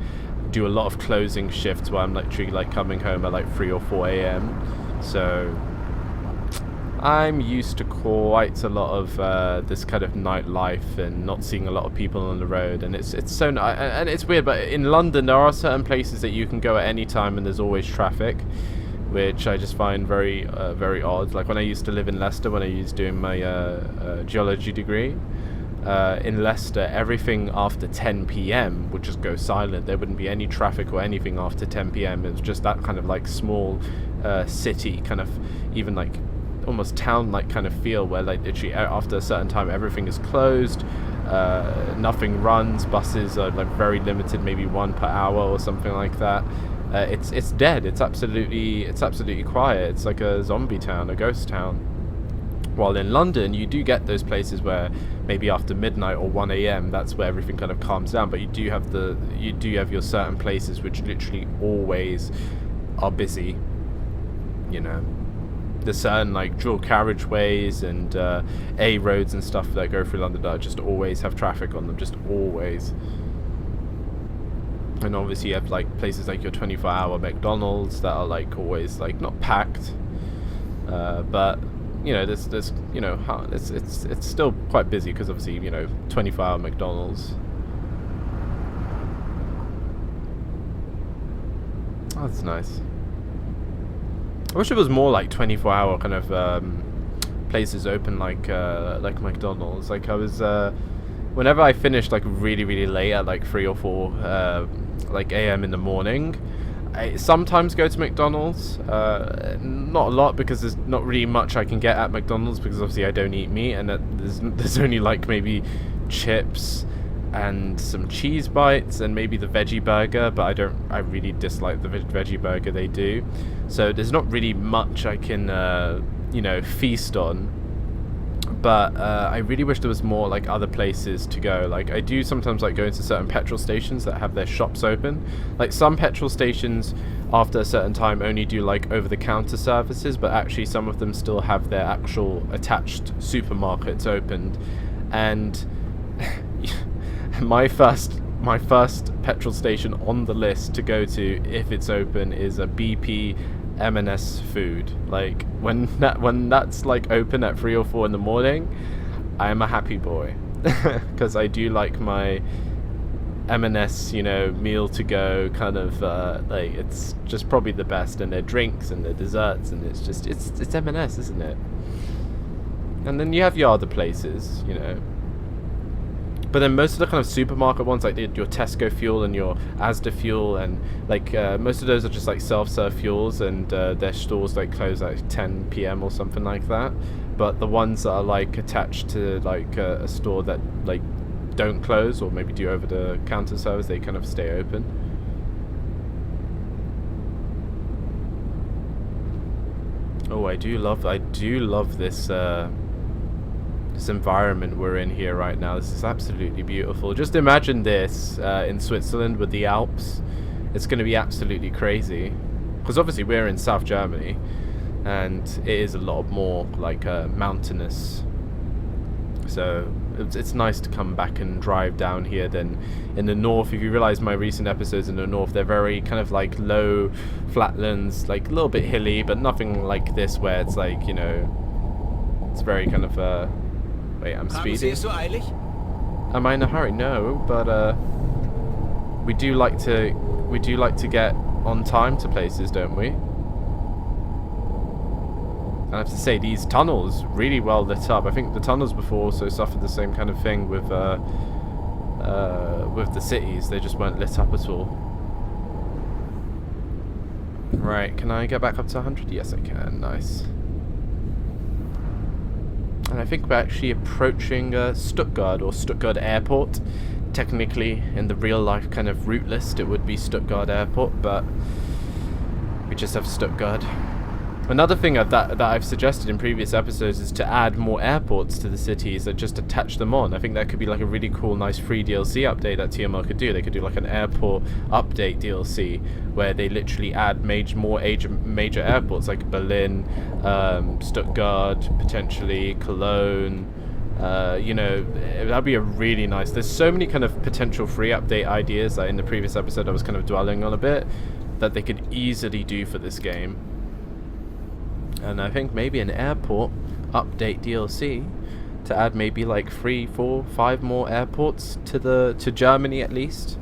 do a lot of closing shifts where I'm literally like coming home at like 3 or 4 a.m. So I'm used to quite a lot of this kind of nightlife and not seeing a lot of people on the road, and it's so and it's weird. But in London, there are certain places that you can go at any time, and there's always traffic, which I just find very very odd. Like when I used to live in Leicester, when I was doing my geology degree, in Leicester, everything after 10 p.m. would just go silent. There wouldn't be any traffic or anything after 10 p.m. It was just that kind of like small city, kind of even like almost town-like kind of feel, where like literally after a certain time everything is closed, nothing runs, buses are like very limited, maybe 1 per hour or something like that. It's dead. It's absolutely quiet. It's like a zombie town, a ghost town. While in London, you do get those places where maybe after midnight or 1 a.m. that's where everything kind of calms down. But you do have your certain places which literally always are busy. You know, there's certain like dual carriageways and A roads and stuff that go through London that just always have traffic on them, just always. And obviously you have like places like your 24-hour McDonald's that are like always like not packed, but you know, there's you know, it's still quite busy because obviously, you know, 24-hour McDonald's. Oh, that's nice. I wish it was more like 24-hour kind of places open like McDonald's. Like I was, whenever I finished like really late at like 3 or 4 like a.m. in the morning, I sometimes go to McDonald's. Not a lot because there's not really much I can get at McDonald's because obviously I don't eat meat, and there's only like maybe chips and some cheese bites and maybe the veggie burger, but I really dislike the veggie burger they do, so there's not really much I can you know, feast on. But I really wish there was more like other places to go. Like I do sometimes like going to certain petrol stations that have their shops open. Like some petrol stations after a certain time only do like over-the-counter services, but actually some of them still have their actual attached supermarkets opened. And my first petrol station on the list to go to if it's open is a BP M&S food. Like when that's like open at 3 or 4 in the morning, I am a happy boy because I do like my M&S, you know, meal to go kind of like it's just probably the best, and their drinks and their desserts, and it's just it's M&S, isn't it? And then you have your other places, you know. But then most of the kind of supermarket ones, like your Tesco fuel and your Asda fuel, and like most of those are just like self-serve fuels, and their stores like close at 10 p.m. or something like that. But the ones that are like attached to like a store that like don't close or maybe do over-the-counter service, they kind of stay open. Oh, I do love this. This environment we're in here right now. This is absolutely beautiful. Just imagine this in Switzerland with the Alps. It's going to be absolutely crazy, because obviously we're in South Germany and it is a lot more like mountainous, so it's nice to come back and drive down here. Then in the north, if you realize my recent episodes in the north, they're very kind of like low flatlands, like a little bit hilly, but nothing like this where it's like, you know, it's very kind of wait, I'm speeding. Am I in a hurry? No, but we do like to get on time to places, don't we? I have to say, these tunnels really well lit up. I think the tunnels before also suffered the same kind of thing with the cities. They just weren't lit up at all. Right, can I get back up to 100? Yes, I can. Nice. And I think we're actually approaching Stuttgart, or Stuttgart Airport. Technically, in the real life kind of route list, it would be Stuttgart Airport, but we just have Stuttgart. Another thing that I've suggested in previous episodes is to add more airports to the cities, and just attach them on. I think that could be like a really cool, nice free DLC update that TML could do. They could do like an airport update DLC where they literally add more major airports like Berlin, Stuttgart, potentially Cologne. You know, that'd be a really nice. There's so many kind of potential free update ideas that in the previous episode I was kind of dwelling on a bit that they could easily do for this game. And I think maybe an airport update DLC to add maybe like 3, 4, 5 more airports to Germany at least,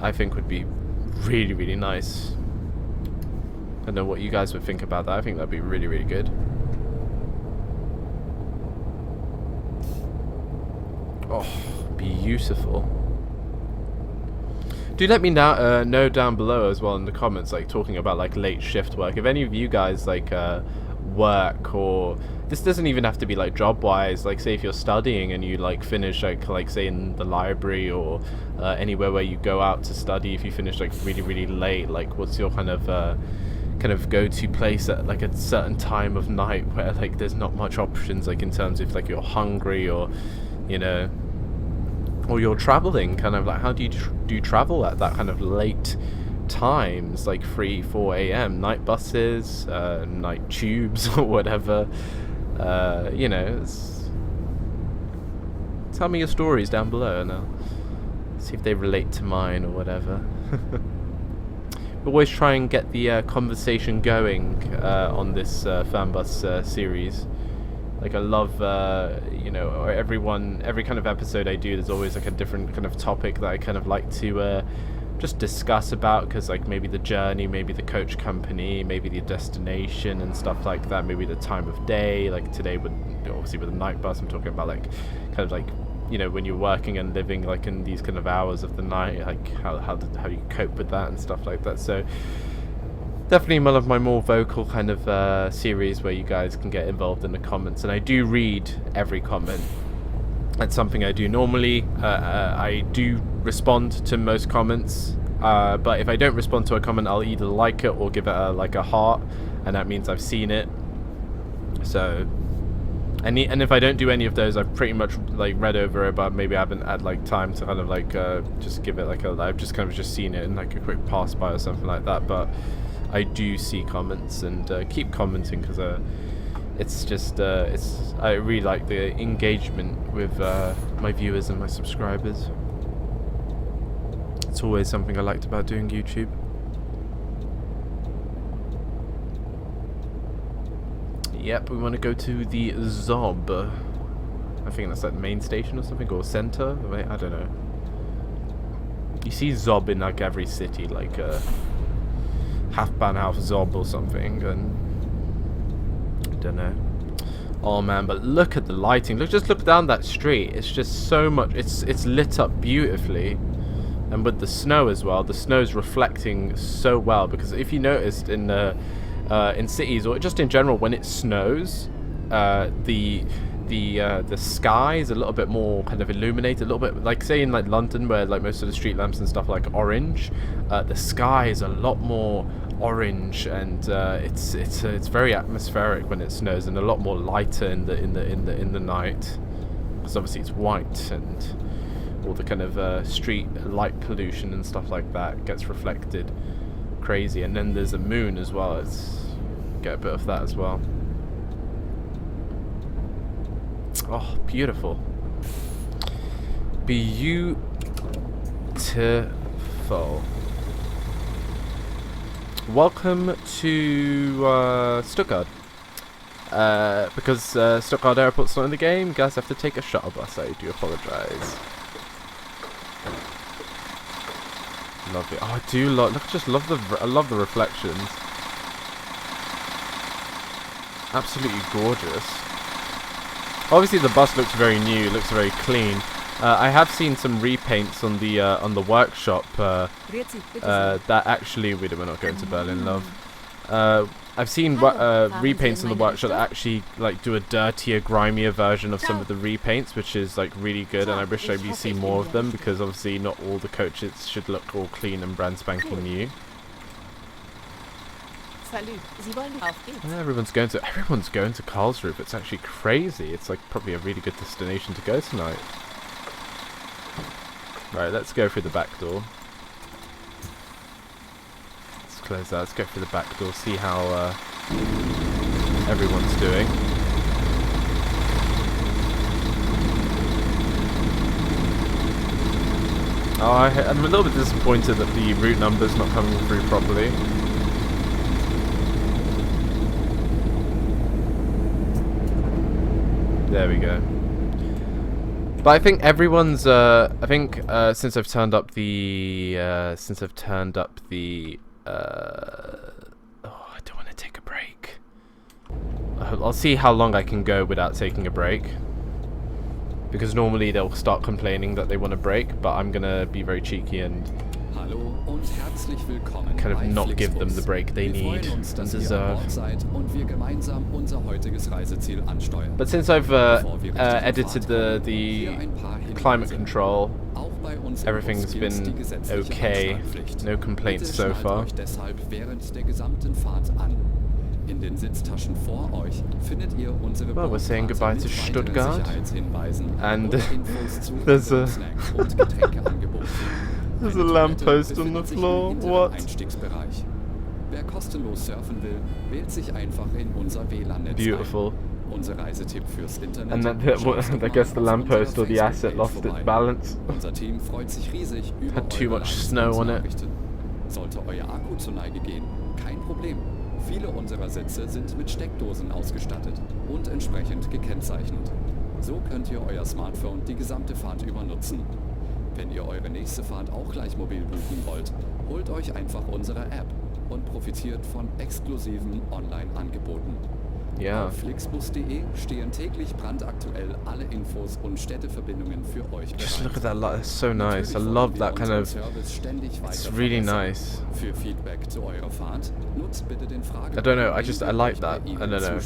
I think would be really, really nice. I don't know what you guys would think about that. I think that'd be really, really good. Oh, beautiful. Do let me know down below as well in the comments, like talking about like late shift work. If any of you guys like work, or this doesn't even have to be like job wise, like say if you're studying and you like finish like say in the library, or anywhere where you go out to study, if you finish like really, really late, like what's your kind of go-to place at like a certain time of night where like there's not much options, like in terms of like you're hungry, or you know, or you're traveling, kind of like how do you travel at that kind of late times, like 3, 4 a.m. night buses, night tubes, or whatever. You know, tell me your stories down below and I'll see if they relate to mine or whatever. always try and get the conversation going on this Fernbus series. Like I love, you know, every kind of episode I do, there's always like a different kind of topic that I kind of like to just discuss about, because like maybe the journey, maybe the coach company, maybe the destination and stuff like that, maybe the time of day. Like today, obviously with the night bus, I'm talking about like kind of like, you know, when you're working and living like in these kind of hours of the night, like how you cope with that and stuff like that. So definitely one of my more vocal kind of series where you guys can get involved in the comments, and I do read every comment. That's something I do normally. I do respond to most comments, but if I don't respond to a comment, I'll either like it or give it a heart, and that means I've seen it. So, and if I don't do any of those, I've pretty much like read over it, but maybe I haven't had like time to kind of like just give it like I've just kind of just seen it in like a quick pass by or something like that. But I do see comments and keep commenting, because it's just I really like the engagement with my viewers and my subscribers. It's always something I liked about doing YouTube. Yep, we want to go to the Saarbrücken. I think that's like the main station or something, or center. I don't know. You see Saarbrücken in like every city, like Hauptbahnhof Saarbrücken or something, and I don't know. Oh man, but look at the lighting. Just look down that street. It's just so much. It's lit up beautifully, and with the snow as well. The snow's reflecting so well, because if you noticed in cities, or just in general, when it snows, the sky is a little bit more kind of illuminated, a little bit like, say, in like London, where like most of the street lamps and stuff are like orange. The sky is a lot more orange, and it's very atmospheric when it snows, and a lot more lighter in the night, because obviously it's white, and all the kind of street light pollution and stuff like that gets reflected. Crazy. And then there's a moon as well. Get a bit of that as well. Oh, beautiful. Beautiful. Welcome to Stuttgart. Because Stuttgart Airport's not in the game, guys have to take a shuttle bus. I do apologise. Lovely. Oh, I do love. I love the reflections. Absolutely gorgeous. Obviously, the bus looks very new. It looks very clean. I have seen some repaints on the workshop. That actually, we're not going to Berlin, love. I've seen repaints on the workshop that actually like do a dirtier, grimier version of some of the repaints, which is like really good, and I wish I'd see more of them, because obviously not all the coaches should look all clean and brand spanking new. Yeah, everyone's going to Karlsruhe. It's actually crazy. It's like probably a really good destination to go tonight. Right, let's go through the back door. Close that. Let's go through the back door, see how everyone's doing. Oh, I'm a little bit disappointed that the route number's not coming through properly. There we go. But I think everyone's. Since I've turned up the. I don't want to take a break. I'll see how long I can go without taking a break, because normally they'll start complaining that they want a break, but I'm gonna be very cheeky and kind of not give them the break they need and deserve. But since I've edited the climate control, everything's been okay. No complaints so far. Well, we're saying goodbye to Stuttgart, and there's a lamppost on the floor. What? Beautiful. And then I guess the lamppost or the asset lost its balance. Had too much snow on it. Sollte euer Akku zur Neige gehen, kein Problem. Viele unserer Sitze sind mit Steckdosen ausgestattet und entsprechend gekennzeichnet. So könnt ihr euer Smartphone die gesamte Fahrt über nutzen. Wenn ihr eure nächste Fahrt auch gleich mobil buchen wollt, holt euch einfach unsere App und profitiert von exklusiven Online-Angeboten. Yeah. Auf flixbus.de stehen täglich brandaktuell alle Infos und Städteverbindungen für euch bereit. Just look at that light. It's so nice. I Natürlich love wollen wir that kind unseren of. Service ständig It's weiter really verbessern. nice. Für Feedback zu eurer Fahrt nutzt bitte den I don't know. I like that. I don't know.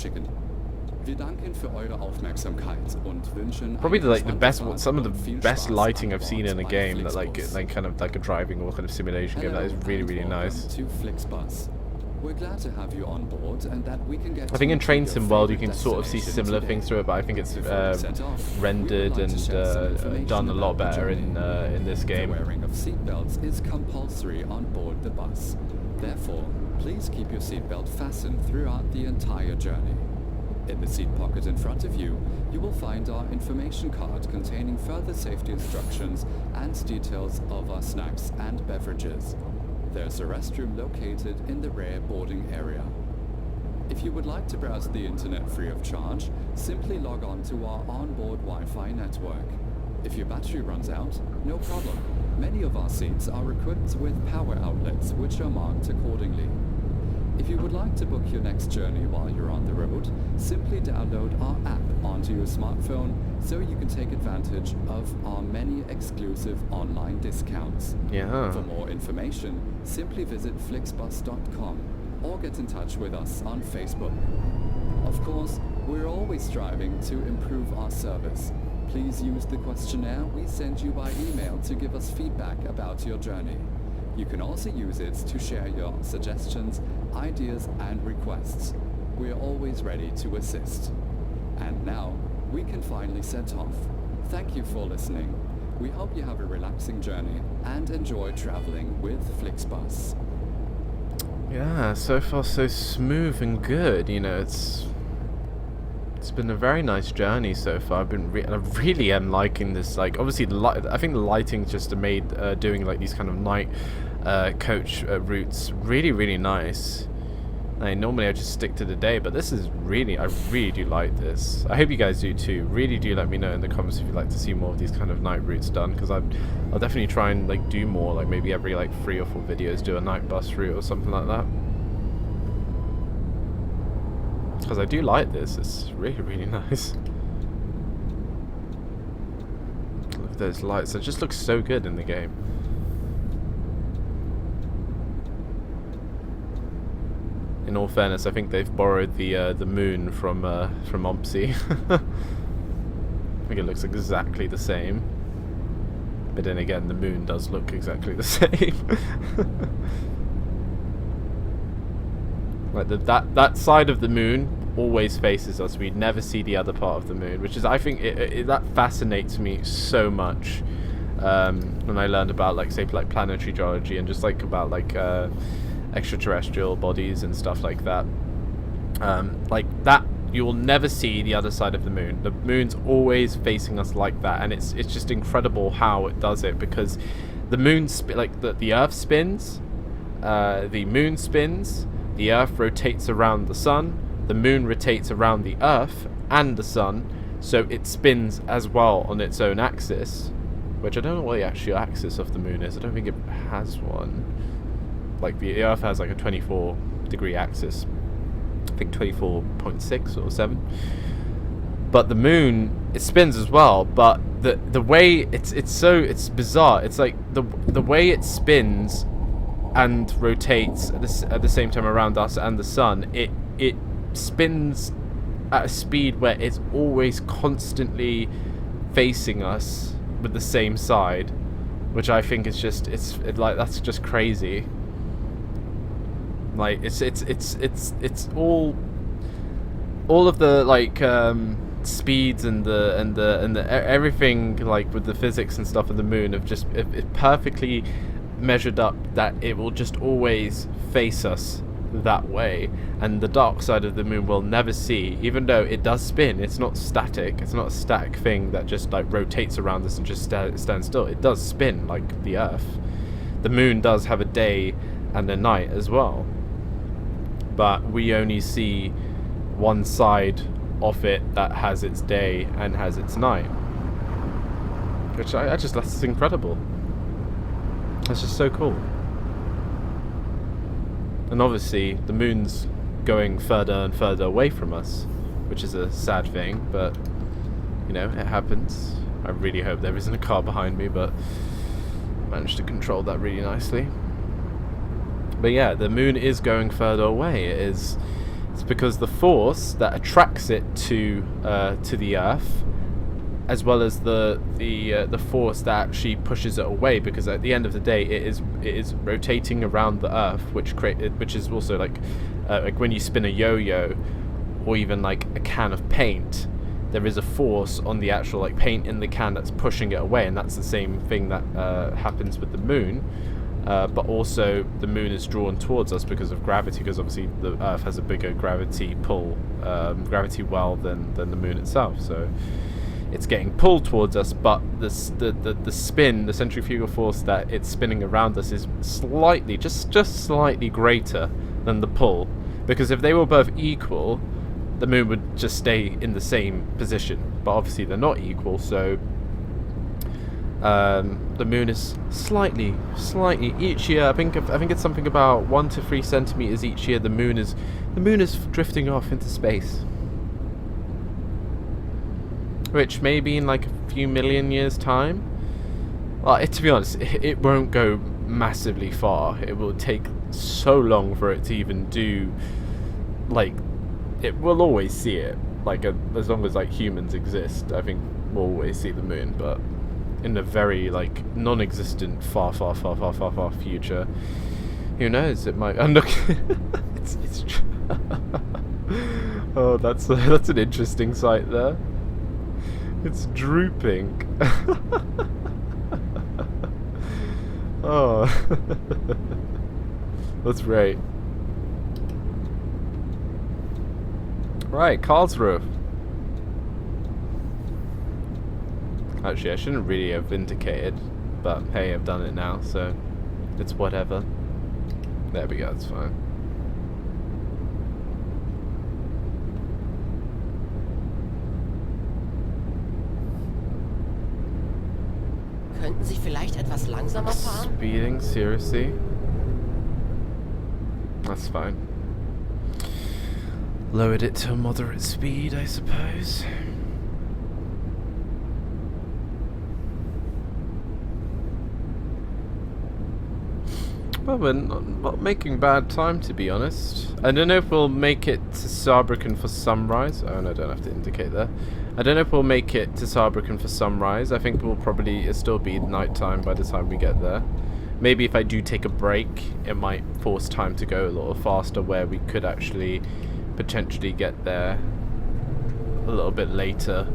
Wir danken für eure Aufmerksamkeit und wünschen Probably eine like the best, entspannte some of Fahrt und the viel best Spaß lighting an I've seen in a Bord game bei that FlixBus. like kind of like a driving or kind of simulation game. That is really really nice. To FlixBus. We're glad to have you on board and that we can get I think in to Train your Sim World you favorite can sort of see destination similar today. things through it, but I think it's Before we set off, we rendered would like to and share some information done a lot about the better journey. in this The game. wearing of seatbelts is compulsory on board the bus. Therefore, please keep your seatbelt fastened throughout the entire journey. In the seat pocket in front of you, you will find our information card containing further safety instructions and details of our snacks and beverages. There's a restroom located in the rear boarding area. If you would like to browse the internet free of charge, simply log on to our onboard Wi-Fi network. If your battery runs out, no problem. Many of our seats are equipped with power outlets which are marked accordingly. If you would like to book your next journey while you're on the road, simply download our app onto your smartphone so you can take advantage of our many exclusive online discounts. Yeah. For more information, simply visit flixbus.com or get in touch with us on Facebook. Of course, we're always striving to improve our service. Please use the questionnaire we send you by email to give us feedback about your journey. You can also use it to share your suggestions, ideas and requests. We are always ready to assist. And now, we can finally set off. Thank you for listening. We hope you have a relaxing journey and enjoy traveling with FlixBus. Yeah, so far so smooth and good. You know, it's been a very nice journey so far. I really am liking this. Like, obviously, I think the lighting's just made doing like these kind of night coach routes really really nice. Normally I just stick to the day, but this is really, I really do like this. I hope you guys do too. Really do let me know in the comments if you'd like to see more of these kind of night routes done, because I'll definitely try and like do more, like maybe every like 3 or 4 videos do a night bus route or something like that. Because I do like this. It's really really nice. Look at those lights. It just looks so good in the game. In all fairness, I think they've borrowed the moon from OMSI. I think it looks exactly the same. But then again, the moon does look exactly the same. Like that side of the moon always faces us. We never see the other part of the moon, which is, I think, that fascinates me so much. When I learned about like, say, like planetary geology and just like about like extraterrestrial bodies and stuff like that. Like that, you will never see the other side of the moon. The moon's always facing us like that, and it's just incredible how it does it, because the moon like the Earth spins, the moon spins, the Earth rotates around the sun, the moon rotates around the Earth and the sun, so it spins as well on its own axis, which I don't know what the actual axis of the moon is. I don't think it has one. Like the Earth has like a 24-degree axis, I think 24.6 or 7. But the moon, it spins as well. But the way it's bizarre. It's like the way it spins and rotates at the same time around us and the sun. It spins at a speed where it's always constantly facing us with the same side, which I think is just like, that's just crazy. Like it's all of the like speeds and the everything, like with the physics and stuff of the moon, have just it perfectly measured up that it will just always face us that way, and the dark side of the moon we'll never see, even though it does spin. It's not static. It's not a static thing that just like rotates around us and just stands still. It does spin like the Earth. The moon does have a day and the night as well. But we only see one side of it that has its day and has its night. Which I just, that's incredible. That's just so cool. And obviously, the moon's going further and further away from us, which is a sad thing, but, you know, it happens. I really hope there isn't a car behind me, but I managed to control that really nicely. But yeah, the moon is going further away. It's because the force that attracts it to the Earth, as well as the force that actually pushes it away, because at the end of the day, it is rotating around the Earth, which is also like when you spin a yo-yo, or even like a can of paint, there is a force on the actual like paint in the can that's pushing it away, and that's the same thing that happens with the moon. But also the moon is drawn towards us because of gravity, because obviously the Earth has a bigger gravity pull, gravity well than the moon itself. So it's getting pulled towards us, but the spin, the centrifugal force that it's spinning around us is slightly, just slightly greater than the pull. Because if they were both equal, the moon would just stay in the same position. But obviously they're not equal, so the moon is slightly each year. I think it's something about 1 to 3 centimeters each year. The moon is drifting off into space, which maybe in like a few million years' time. Well, to be honest, it won't go massively far. It will take so long for it to even do, like, it will always see it. Like, as long as like humans exist, I think we'll always see the moon. But in a very like non-existent, far future, who knows? It might. And look, it's oh, that's an interesting sight there. It's drooping. Oh, that's great. Right, Karlsruhe. Actually, I shouldn't really have indicated, but hey, I've done it now, so it's whatever. There we go, it's fine. Könnten Sie vielleicht etwas langsamer fahren? Speeding, seriously? That's fine. Lowered it to a moderate speed, I suppose. Well, we're not making bad time, to be honest. I don't know if we'll make it to Saarbrücken for sunrise. Oh no, I don't have to indicate there. I don't know if we'll make it to Saarbrücken for sunrise. I think we'll probably still be nighttime by the time we get there. Maybe if I do take a break, it might force time to go a little faster, where we could actually potentially get there a little bit later.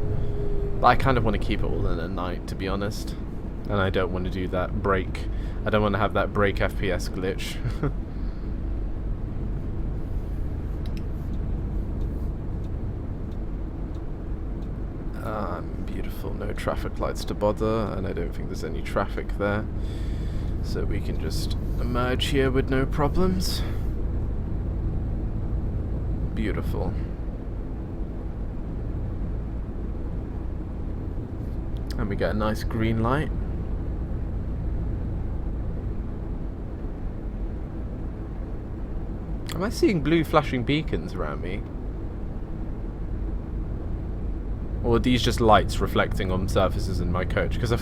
But I kind of want to keep it all in at night, to be honest. And I don't want to do that break. I don't want to have that break FPS glitch. Beautiful, no traffic lights to bother, and I don't think there's any traffic there. So we can just emerge here with no problems. Beautiful. And we get a nice green light. Am I seeing blue flashing beacons around me? Or are these just lights reflecting on surfaces in my coach? Because I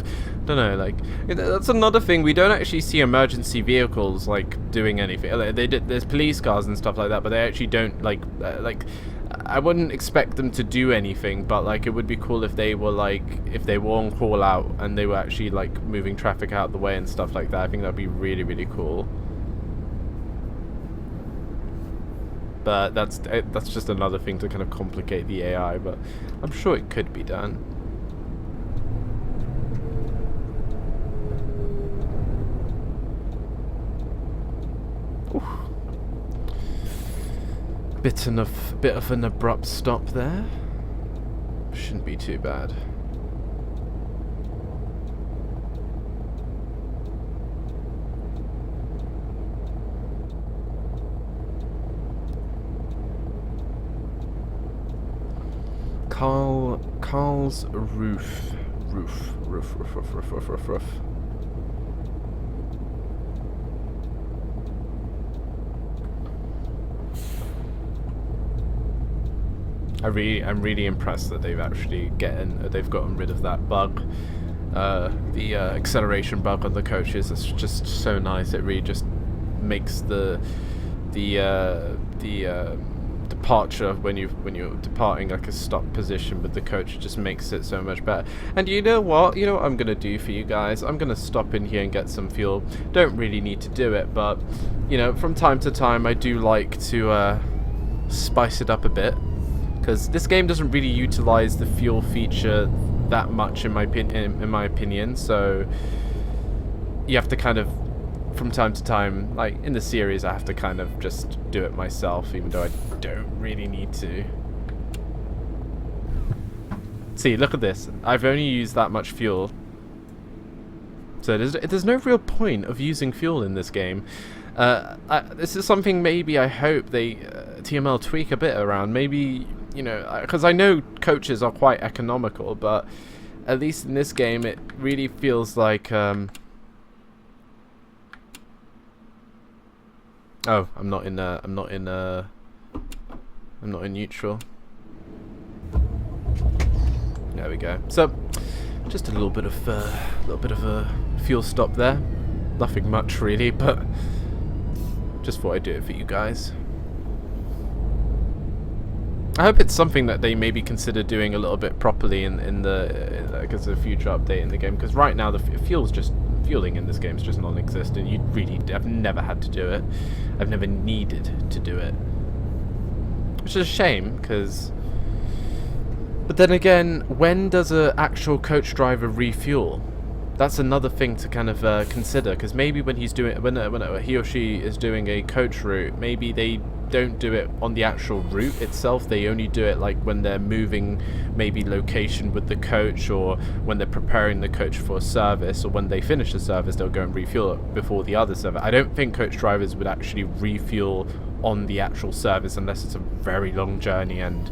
don't know, like, that's another thing. We don't actually see emergency vehicles, like, doing anything. There's police cars and stuff like that, but they actually don't, like, I wouldn't expect them to do anything, but, like, it would be cool if they were, like, if they were on call out and they were actually, like, moving traffic out the way and stuff like that. I think that would be really, really cool. But that's just another thing to kind of complicate the AI, but I'm sure it could be done. Bit of an abrupt stop there. Shouldn't be too bad. Karlsruhe. Roof. I'm really impressed that they've actually gotten rid of that bug, the acceleration bug on the coaches. It's just so nice. It really just makes the departure when you're departing like a stop position with the coach, it just makes it so much better. And you know what I'm gonna do for you guys? I'm gonna stop in here and get some fuel. Don't really need to do it, but from time to time I do like to spice it up a bit, because this game doesn't really utilize the fuel feature that much in my opinion, so you have to kind of, from time to time, like in the series, I have to kind of just do it myself, even though I don't really need to. See, look at this. I've only used that much fuel, so there's no real point of using fuel in this game. This is something maybe I hope they TML tweak a bit around. Maybe, because I know coaches are quite economical, but at least in this game it really feels like oh, I'm not in neutral. There we go. So just a little bit of a fuel stop there. Nothing much really, but just thought I'd do it for you guys. I hope it's something that they maybe consider doing a little bit properly in the as a future update in the game, because right now the fueling in this game is just non-existent. I've never had to do it. I've never needed to do it, which is a shame, because. But then again, when does an actual coach driver refuel? That's another thing to kind of consider, because maybe when he or she is doing a coach route, maybe they don't do it on the actual route itself. They only do it like when they're moving maybe location with the coach, or when they're preparing the coach for a service, or when they finish the service they'll go and refuel it before the other service. I don't think coach drivers would actually refuel on the actual service unless it's a very long journey and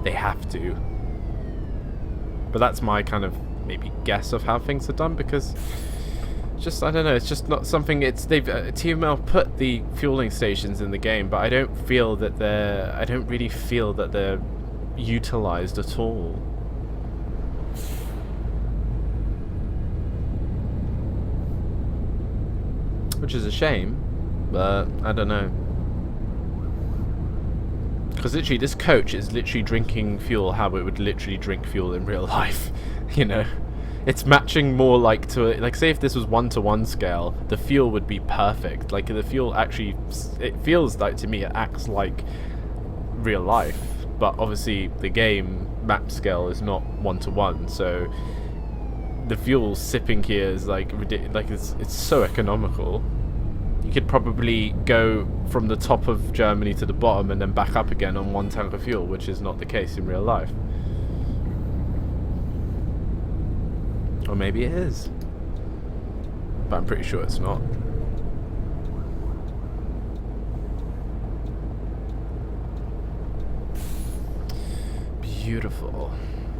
they have to. But that's my kind of maybe guess of how things are done, because just, I don't know, it's just not something. They've TML put the fueling stations in the game, but I don't really feel that they're utilized at all. Which is a shame, but I don't know. Because literally this coach is literally drinking fuel how it would literally drink fuel in real life. It's matching more like say if this was 1-to-1 scale, the fuel would be perfect. Like the fuel actually, it feels like, to me, it acts like real life. But obviously the game map scale is not 1-to-1, so the fuel sipping here is like ridiculous. Like it's so economical. You could probably go from the top of Germany to the bottom and then back up again on one tank of fuel, which is not the case in real life. Or maybe it is, but I'm pretty sure it's not. Beautiful.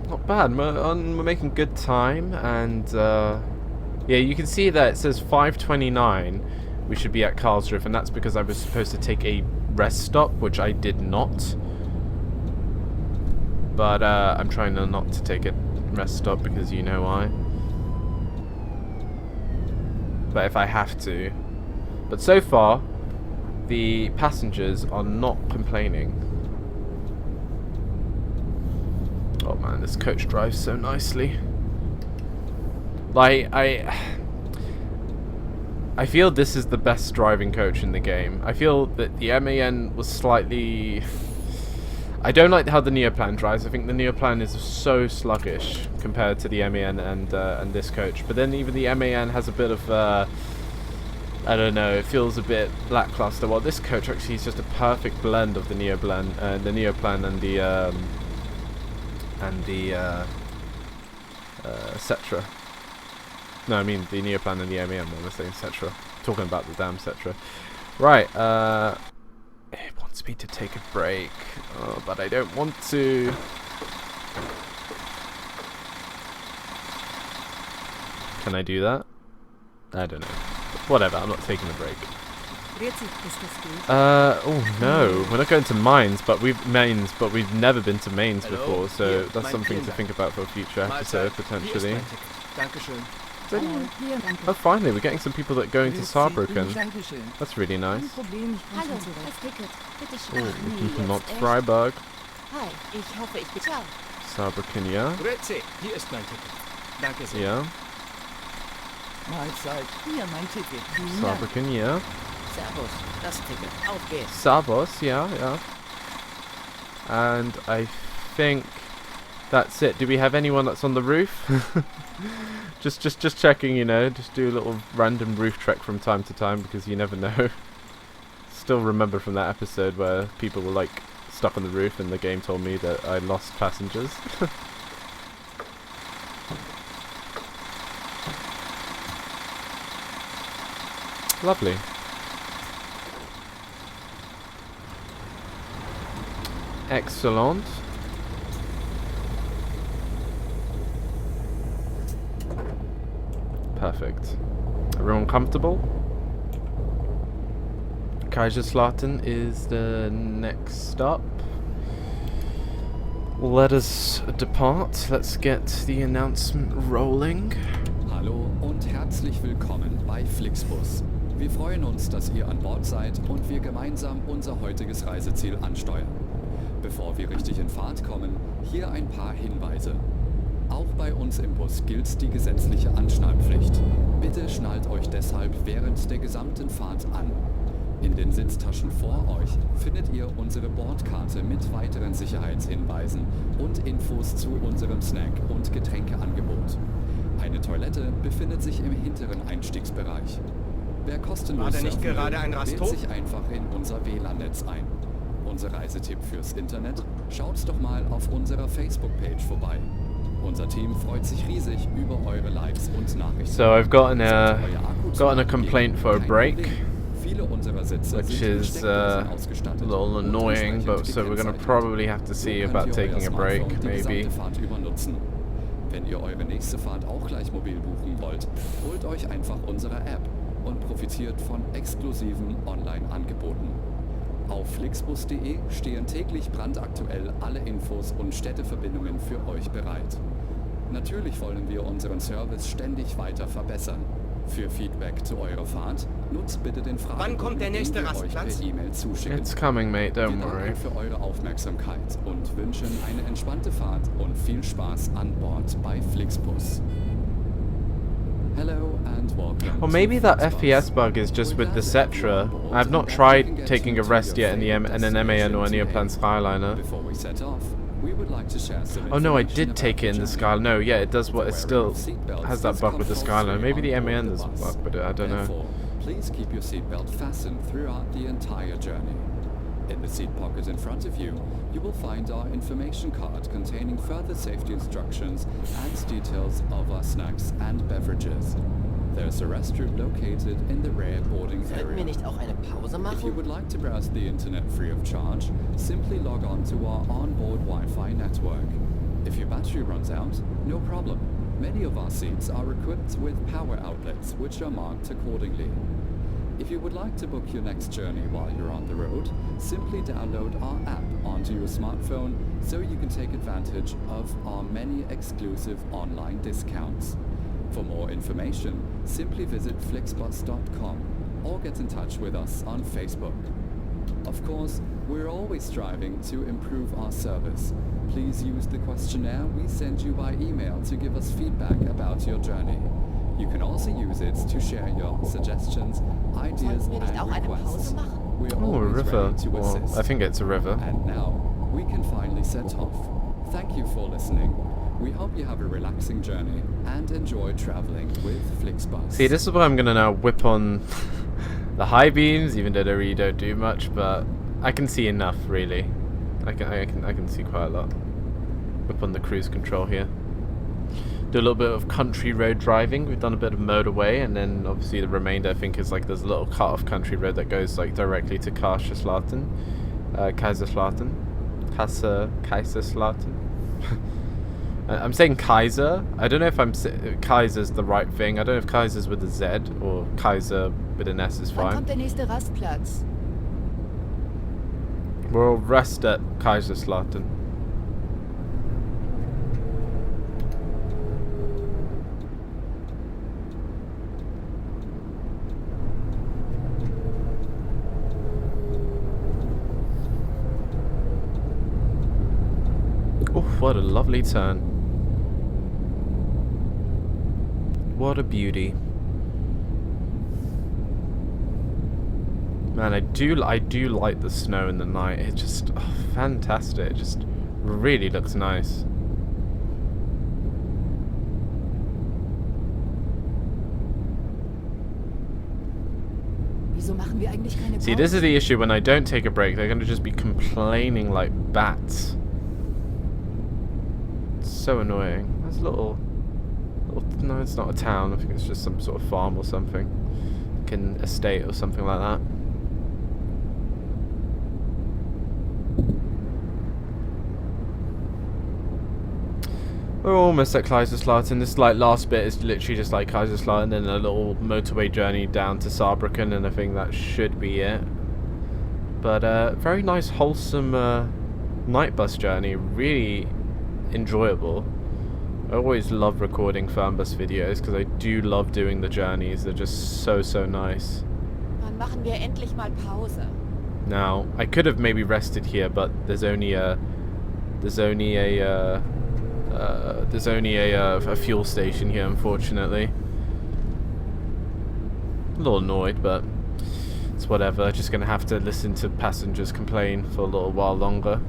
Not bad. We're making good time, and yeah, you can see that it says 5:29. We should be at Karlsruhe, and that's because I was supposed to take a rest stop, which I did not. But I'm trying not to take a rest stop, because you know why. But if I have to. But so far, the passengers are not complaining. Oh man, this coach drives so nicely. Like, I feel this is the best driving coach in the game. I feel that the MAN was slightly... I don't like how the Neoplan drives. I think the Neoplan is so sluggish compared to the MAN and this coach. But then even the MAN has a bit of... I don't know, it feels a bit lackluster. Well, this coach actually is just a perfect blend of the Neoplan and the Setra. No, I mean the Neoplan and the MAN when we're saying Setra. Talking about the damn Setra. Right, it wants me to take a break, but I don't want to. Can I do that? I don't know. Whatever, I'm not taking a break. Grüezi, ist das gut? Oh no, we're not going to Mainz, but we've never been to Mainz Hello, before, so hier, that's mein something to Kinder. think about for a future Mahlzeit. episode, Hier ist potentially. mein Ticket. Dankeschön. Hier, danke. Oh, finally, we're getting some people that are going to Saarbrücken. Dankeschön. That's really nice. Kein Problem, ich komm Hallo, schon zurecht. das Ticket. Bitte Oh, schön. not Freiburg. Hi, ich hoffe, ich bin... Ciao. Saarbrücken, ja. Grüezi, hier ist mein Ticket. Danke sehr. Yeah. Mahlzeit. Hier, mein Ticket. Vielen Dank. Saarbrücken, yeah. Servus, das Ticket. Auf geht's. Savos, yeah, yeah. And I think that's it. Do we have anyone that's on the roof? just checking, you know, just do a little random roof trek from time to time because you never know. Still remember from that episode where people were like stuck on the roof and the game told me that I lost passengers. Lovely. Excellent. Perfect. Everyone comfortable? Kaiserslautern is the next stop. Let us depart. Let's get the announcement rolling. Hallo und herzlich willkommen bei FlixBus. Wir freuen uns, dass ihr an Bord seid und wir gemeinsam unser heutiges Reiseziel ansteuern. Bevor wir richtig in Fahrt kommen, hier ein paar Hinweise. Auch bei uns im Bus gilt die gesetzliche Anschnallpflicht. Bitte schnallt euch deshalb während der gesamten Fahrt an. In den Sitztaschen vor euch findet ihr unsere Bordkarte mit weiteren Sicherheitshinweisen und Infos zu unserem Snack- und Getränkeangebot. Eine Toilette befindet sich im hinteren Einstiegsbereich. Wer kostenlos War da nicht surfen will, gerade ein wählt Rasthof? sich einfach in unser WLAN-Netz ein. Unser Reisetipp fürs Internet? Schaut doch mal auf unserer Facebook-Page vorbei. Unser Team freut sich riesig über eure Likes und Nachrichten. So I've gotten a Sollte euer Akku zu gotten a Ende complaint gehen, for a kein break, Problem. Viele unserer Sitze which sind mit is Steckdosen a ausgestattet little und annoying, entsprechend but so we're gonna gekennzeichnet. probably have to So see könnt about ihr euer taking a break, Smartphone die maybe. gesamte Fahrt über nutzen. Wenn ihr eure nächste Fahrt auch gleich mobil buchen wollt, holt euch einfach unsere App und profitiert von exklusiven Online-Angeboten. Auf flixbus.de stehen täglich brandaktuell alle Infos und Städteverbindungen für euch bereit. Natürlich wollen wir unseren Service ständig weiter verbessern. Für Feedback zu eurer Fahrt nutzt bitte den Fragebogen, Wann kommt der nächste den wir euch Rastplatz? per E-Mail zuschicken. It's coming, mate. Wir Don't worry. danken für eure Aufmerksamkeit und wünschen eine entspannte Fahrt und viel Spaß an Bord bei FlixBus. Hello and welcome. Or to maybe that FlixBus. FPS bug is just We're with the glad to have you Setra. on board I've and not that we tried can get taking you a to rest your yet in the favorite in an MAN or destination Neoplan today. Skyliner. Before we set off, we would like to share some Oh no, I information did take about it in the journey. Sky. No, yeah, it does. What The it wearing still of seatbelts has that is bug with the compulsory Skyliner. Maybe the on board MAN the does bus. bug, but I don't know. Therefore, please keep your seatbelt fastened throughout the entire journey. In the seat pocket in front of you, you will find our information card containing further safety instructions and details of our snacks and beverages. There's a restroom located in the rear boarding Sollten wir area. nicht auch eine Pause If you machen? would like to browse the internet free of charge, simply log on to our onboard Wi-Fi network. If your battery runs out, no problem. Many of our seats are equipped with power outlets, which are marked accordingly. If you would like to book your next journey while you're on the road, simply download our app onto your smartphone so you can take advantage of our many exclusive online discounts. For more information, simply visit flixbus.com or get in touch with us on Facebook. Of course, we're always striving to improve our service. Please use the questionnaire we send you by email to give us feedback about your journey. You can also use it to share your suggestions, ideas Sollten wir nicht auch and eine requests. Pause machen? We're Oh, a always river. ready to Well, assist. I think it's a river. And now, we can finally set off. Thank you for listening. We hope you have a relaxing journey and enjoy traveling with FlixBus. See, this is where I'm gonna now whip on the high beams, even though they really don't do much. But I can see enough, really. I can see quite a lot. Whip on the cruise control here. Do a little bit of country road driving. We've done a bit of motorway, and then obviously the remainder I think is like there's a little cut off country road that goes like directly to Kaiserslautern. Kaiserslautern. I'm saying Kaiser. I don't know if Kaiser's the right thing. I don't know if Kaiser's with a Z or Kaiser with an S is Wann fine. kommt der nächste Rastplatz? We'll rest at Kaiserslautern. Oof, what a lovely turn. What a beauty. Man, I do like the snow in the night. It's just fantastic. It just really looks nice. Wieso machen wir eigentlich keine Pause? See, this is the issue when I don't take a break. They're going to just be complaining like bats. It's so annoying. There's a little... No, it's not a town. I think it's just some sort of farm or something. Like an estate or something like that. We're almost at Kaiserslautern. This last bit is literally just like Kaiserslautern and a little motorway journey down to Saarbrücken, and I think that should be it. But very nice, wholesome night bus journey. Really enjoyable. I always love recording Fernbus videos because I do love doing the journeys. They're just so nice. Wann machen wir endlich mal Pause? Now, I could have maybe rested here, but there's only a fuel station here, unfortunately. A little annoyed, but it's whatever. Just gonna have to listen to passengers complain for a little while longer.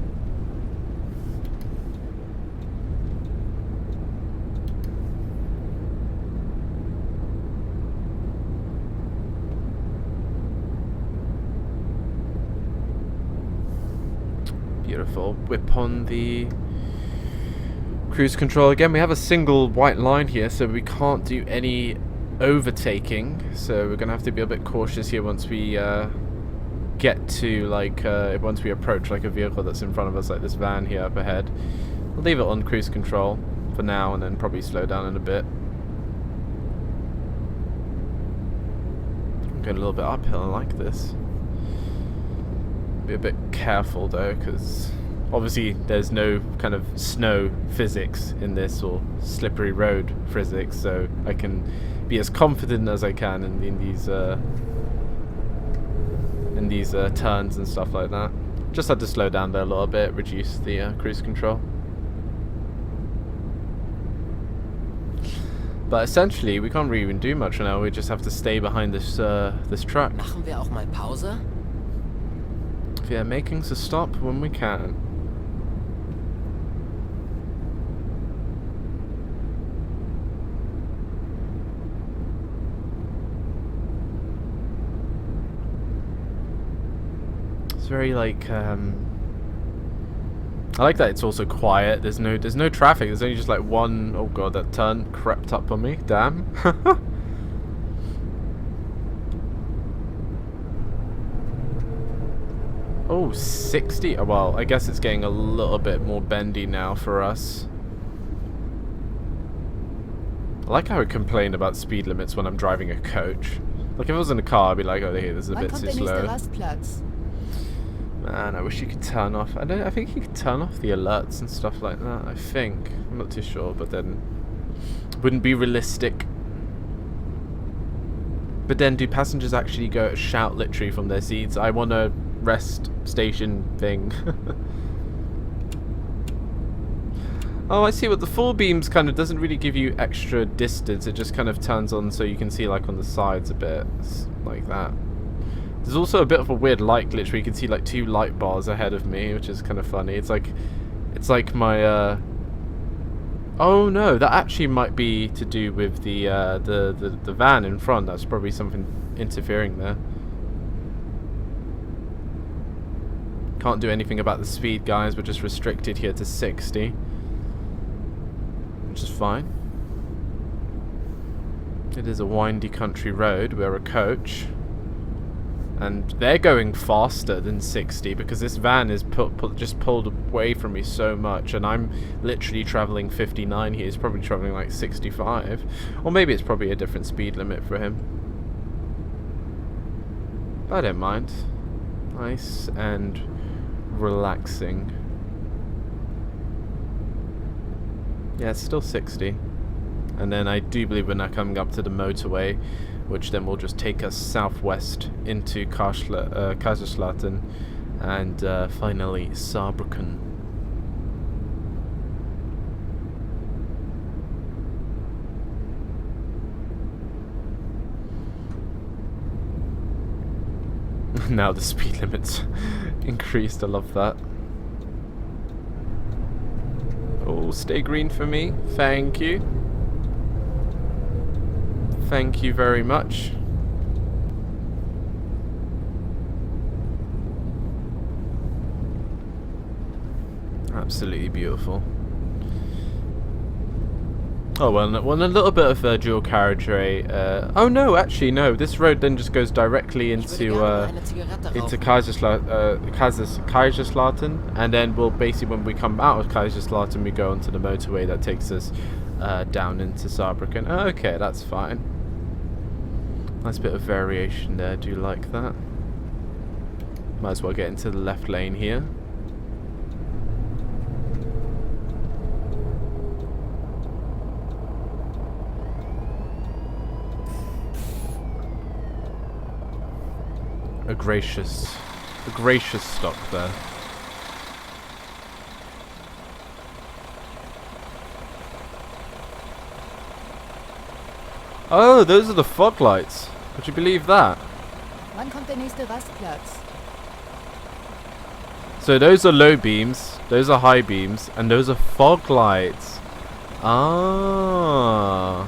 Beautiful. Whip on the cruise control again. We have a single white line here, so we can't do any overtaking. So we're gonna have to be a bit cautious here once we get to once we approach like a vehicle that's in front of us, like this van here up ahead. We'll leave it on cruise control for now, and then probably slow down in a bit. Get a little bit uphill. I like this. Be a bit careful though, because obviously there's no kind of snow physics in this, or slippery road physics, so I can be as confident as I can in these turns and stuff like that. Just had to slow down there a little bit, reduce the cruise control. But essentially we can't really even do much now. We just have to stay behind this this truck. Machen wir auch mal Pause? Yeah, making a stop when we can. It's very like I like that it's also quiet. There's no traffic. There's only just like one. Oh god, that turn crept up on me. Damn. Oh, 60. Oh, well, I guess it's getting a little bit more bendy now for us. I like how I complain about speed limits when I'm driving a coach. Like if I was in a car, I'd be like, oh, hey, this is a Wann bit kommt too der nächste slow. Rastplatz? Man, I wish you could turn off. I think you could turn off the alerts and stuff like that. I think. I'm not too sure, but then it wouldn't be realistic. But then, do passengers actually go shout literally from their seats? I want a rest station thing. Oh, I see what the full beams kind of doesn't really give you extra distance. It just kind of turns on so you can see like on the sides a bit, like that. There's also a bit of a weird light glitch where you can see like two light bars ahead of me, which is kind of funny. It's like my oh no, that actually might be to do with the van in front. That's probably something interfering there. Can't do anything about the speed, guys. We're just restricted here to 60, which is fine. It is a windy country road. We're a coach. And they're going faster than 60 because this van is just pulled away from me so much, and I'm literally traveling 59 here. He's probably traveling like 65. Or maybe it's probably a different speed limit for him. I don't mind. Nice and relaxing. Yeah, it's still 60. And then I do believe we're now coming up to the motorway, which then will just take us southwest into Kaiserslautern and finally Saarbrücken. Now the speed limit's increased, I love that. Oh, stay green for me, thank you. Thank you very much. Absolutely beautiful. Oh, well, a little bit of dual carriageway. Oh no, actually no. This road then just goes directly into Kaiserslautern, and then we'll basically, when we come out of Kaiserslautern, we go onto the motorway that takes us down into Saarbrücken. Oh, okay, that's fine. Nice bit of variation there. Do like that. Might as well get into the left lane here. A gracious stop there. Oh, those are the fog lights. Would you believe that? Wann kommt der nächste Rastplatz? So those are low beams, those are high beams, and those are fog lights. Ah.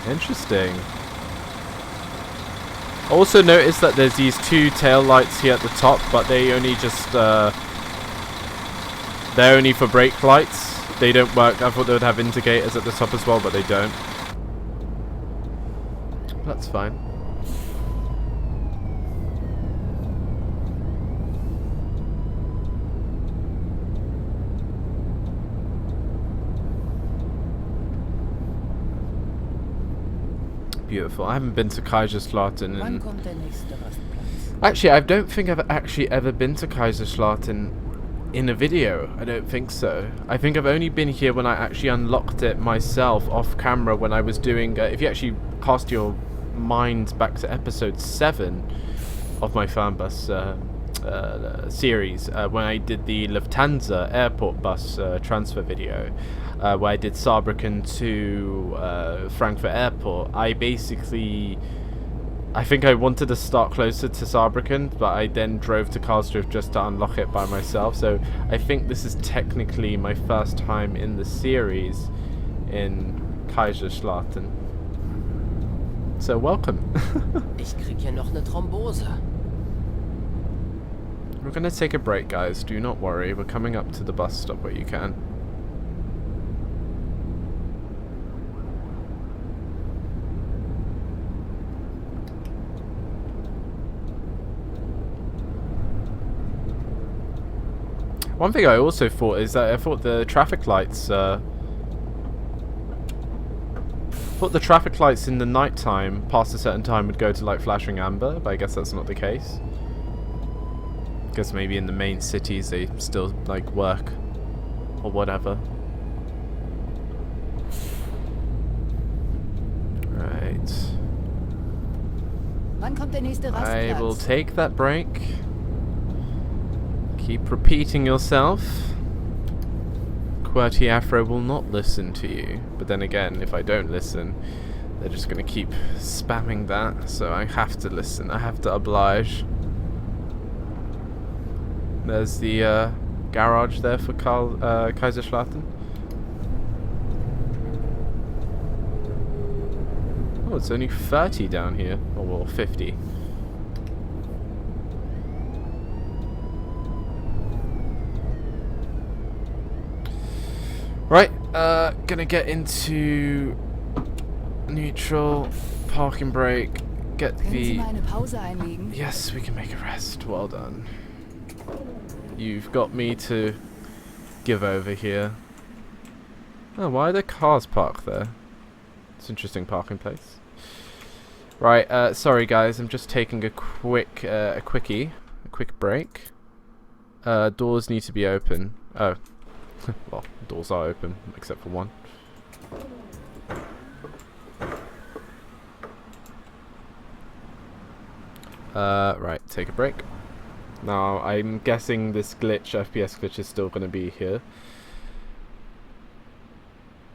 Interesting. Also notice that there's these two tail lights here at the top, but they only just they're only for brake lights. They don't work. I thought they would have indicators at the top as well, but they don't. That's fine. Beautiful. I haven't been to Kaiserslautern Wann in... kommt der nächste Rastplatz? Actually, I don't think I've actually ever been to Kaiserslautern in a video. I don't think so. I think I've only been here when I actually unlocked it myself off camera when I was doing... if you actually cast your mind back to episode 7 of my Fernbus series, when I did the Lufthansa airport bus transfer video, where I did Saarbrücken to Frankfurt Airport, I think I wanted to start closer to Saarbrücken, but I then drove to Karlsruhe just to unlock it by myself. So I think this is technically my first time in the series in Kaiserslautern. So welcome. Ich krieg hier noch eine Thrombose. We're going to take a break, guys. Do not worry. We're coming up to the bus stop where you can. One thing I also thought is that I thought the traffic lights in the night time past a certain time would go to like flashing amber, but I guess that's not the case. I guess maybe in the main cities they still like work or whatever. Right. Wann kommt der nächste I will Rastplatz? take that break. Keep repeating yourself. Qwerty Afro will not listen to you. But then again, if I don't listen, they're just going to keep spamming that. So I have to listen. I have to oblige. There's the garage there for Kaiserslautern. Oh, it's only 30 down here. Oh, well, 50. Right, gonna get into neutral, parking brake, get Können Sie the... mal eine Pause einlegen? Yes, we can make a rest. Well done. You've got me to give over here. Oh, why are there cars parked there? It's an interesting parking place. Right, sorry guys, I'm just taking a quick break. Doors need to be open. Oh, well, doors are open, except for one. Right, take a break. Now, I'm guessing this FPS glitch is still going to be here.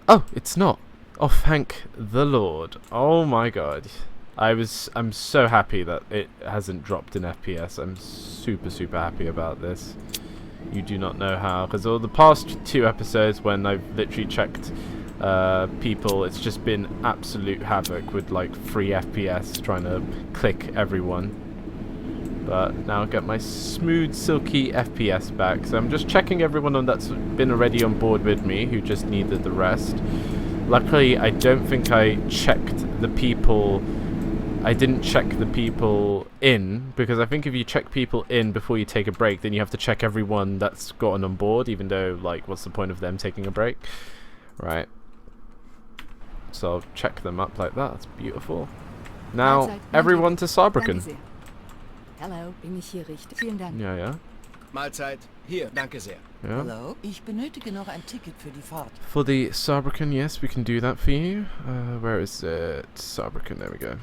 Oh, it's not. Oh, thank the Lord. Oh my god. I'm so happy that it hasn't dropped in FPS. I'm super happy about this. You do not know how, because all the past 2 episodes when I've literally checked people, it's just been absolute havoc with like 3 FPS trying to click everyone. But now I get my smooth, silky FPS back. So I'm just checking everyone on that's been already on board with me, who just needed the rest. Luckily, I don't think I checked the people. I didn't check the people in, because I think if you check people in before you take a break, then you have to check everyone that's gotten on board, even though, like, what's the point of them taking a break? Right. So I'll check them up like that. That's beautiful. Now, everyone to Saarbrücken. Hello, bin ich hier richtig? Vielen Dank. Yeah, yeah. Mahlzeit. Hier, danke sehr. Yeah. Hallo? Ich benötige noch ein Ticket für die Fahrt. For the Saarbrücken, yes, we can do that for you. Where is it? Saarbrücken, there we go.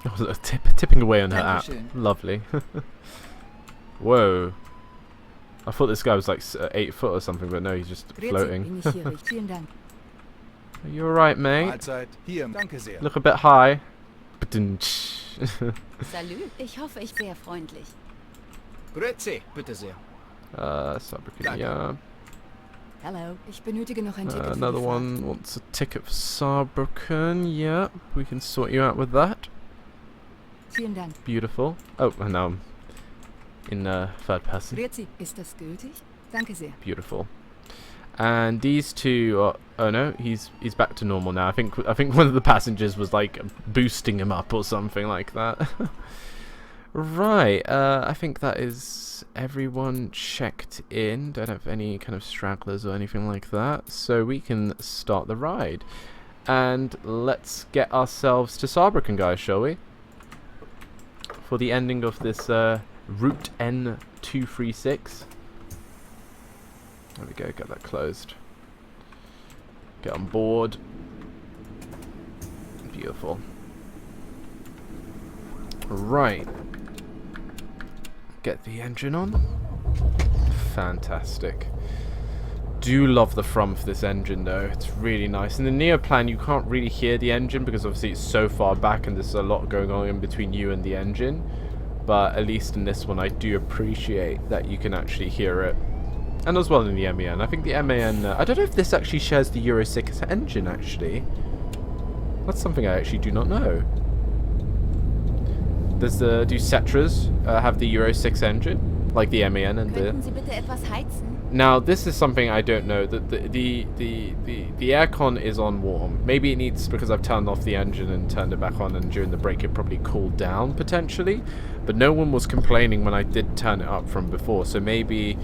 Oh, tipping away on her app. Lovely. Whoa. I thought this guy was like 8 foot or something, but no, he's just floating. Bin ich hier richtig? Vielen Dank. Are you alright, mate? Mahlzeit. Hier, danke sehr. Look a bit high. Salü, ich hoffe, ich sehr freundlich. Grüezi, bitte sehr. Saarbrücken, Danke. yeah. Hello, ich benötige noch ein Ticket für Another die Fahrt. one wants a ticket for Saarbrücken. Yeah, we can sort you out with that. Vielen Dank. Beautiful. Oh, and now I'm in third person. Grüezi, ist das gültig? Danke sehr. Beautiful. And these two are, oh no, he's back to normal now. I think one of the passengers was like boosting him up or something like that. Right, I think that is everyone checked in. Don't have any kind of stragglers or anything like that. So we can start the ride. And let's get ourselves to Saarbrücken, guys, shall we? For the ending of this route N236. There we go, get that closed. Get on board. Beautiful. Right. Get the engine on. Fantastic. Do love the front of this engine though. It's really nice. In the Neoplan you can't really hear the engine because obviously it's so far back and there's a lot going on in between you and the engine. But at least in this one I do appreciate that you can actually hear it. And as well in the MAN. I think the MAN... I don't know if this actually shares the Euro 6 engine actually. That's something I actually do not know. Do Setras have the Euro 6 engine? Like the MAN and the... Könnten Sie bitte etwas heizen? Now, this is something I don't know. The aircon is on warm. Maybe it needs, because I've turned off the engine and turned it back on, and during the break it probably cooled down, potentially. But no one was complaining when I did turn it up from before, so maybe...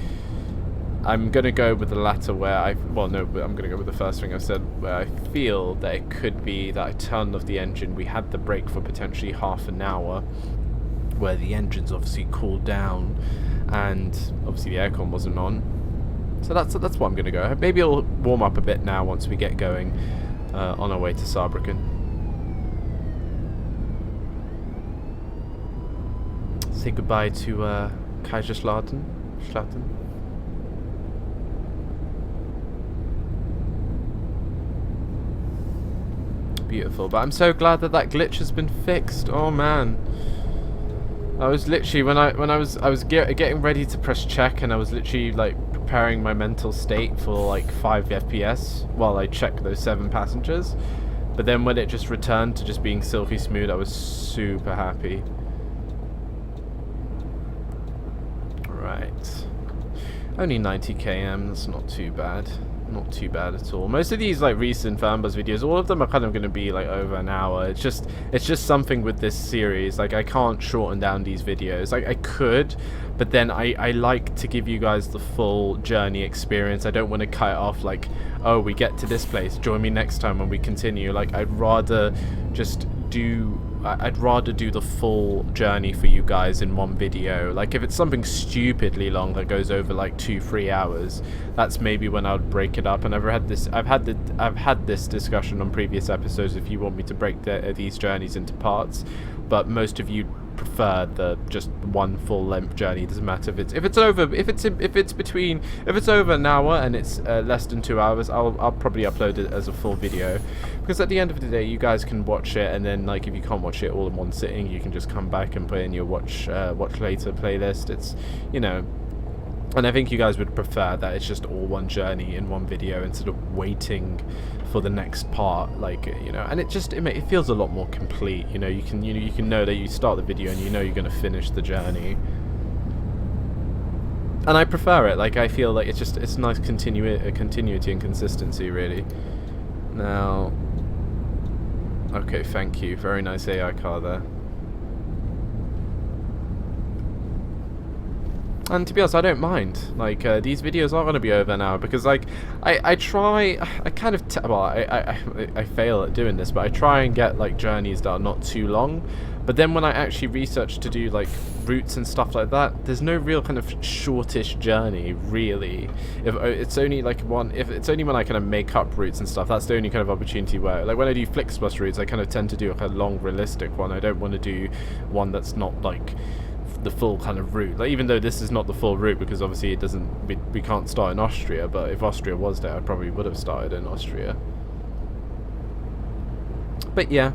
I'm going to go with the latter where I'm going to go with the first thing I said, where I feel that it could be that I turned off the engine, we had the break for potentially half an hour, where the engine's obviously cooled down, and obviously the aircon wasn't on. So that's what I'm going to go. Maybe it'll warm up a bit now once we get going on our way to Saarbrücken. Say goodbye to Kaiserslautern. Beautiful, but I'm so glad that glitch has been fixed. Oh man, I was literally when I was getting ready to press check, and I was literally like preparing my mental state for like 5 FPS while I checked those 7 passengers. But then when it just returned to just being silky smooth, I was super happy. Right, only 90 km. That's not too bad. not too bad at all. Most of these like recent Fernbus videos, all of them are kind of going to be like over an hour. It's just something with this series. Like I can't shorten down these videos. Like I could, but then I like to give you guys the full journey experience. I don't want to cut it off like, oh, we get to this place, join me next time when we continue. Like I'd rather do the full journey for you guys in one video. Like if it's something stupidly long that goes over like 2-3 hours, that's maybe when I would break it up. And I've had this discussion on previous episodes if you want me to break these journeys into parts, but most of you prefer the just one full length journey. It doesn't matter if it's over an hour and it's less than 2 hours. I'll probably upload it as a full video, because at the end of the day you guys can watch it, and then like if you can't watch it all in one sitting, you can just come back and put in your watch later playlist. It's, you know, and I think you guys would prefer that it's just all one journey in one video instead of waiting for the next part, like, you know. And it feels a lot more complete. You know, you can know that you start the video and you know you're going to finish the journey. And I prefer it. Like I feel like it's nice continuity and consistency, really. Now, okay, thank you. Very nice AI car there. And to be honest, I don't mind. Like these videos are going to be over an hour, because like I fail at doing this, but I try and get like journeys that are not too long. But then when I actually research to do like routes and stuff like that, there's no real kind of shortish journey really. If it's only when I kind of make up routes and stuff, that's the only kind of opportunity where, like when I do FlixBus routes, I kind of tend to do like a long realistic one. I don't want to do one that's not like the full kind of route. Like even though this is not the full route, because obviously it doesn't, we can't start in Austria, but if Austria was there, I probably would have started in Austria. But yeah,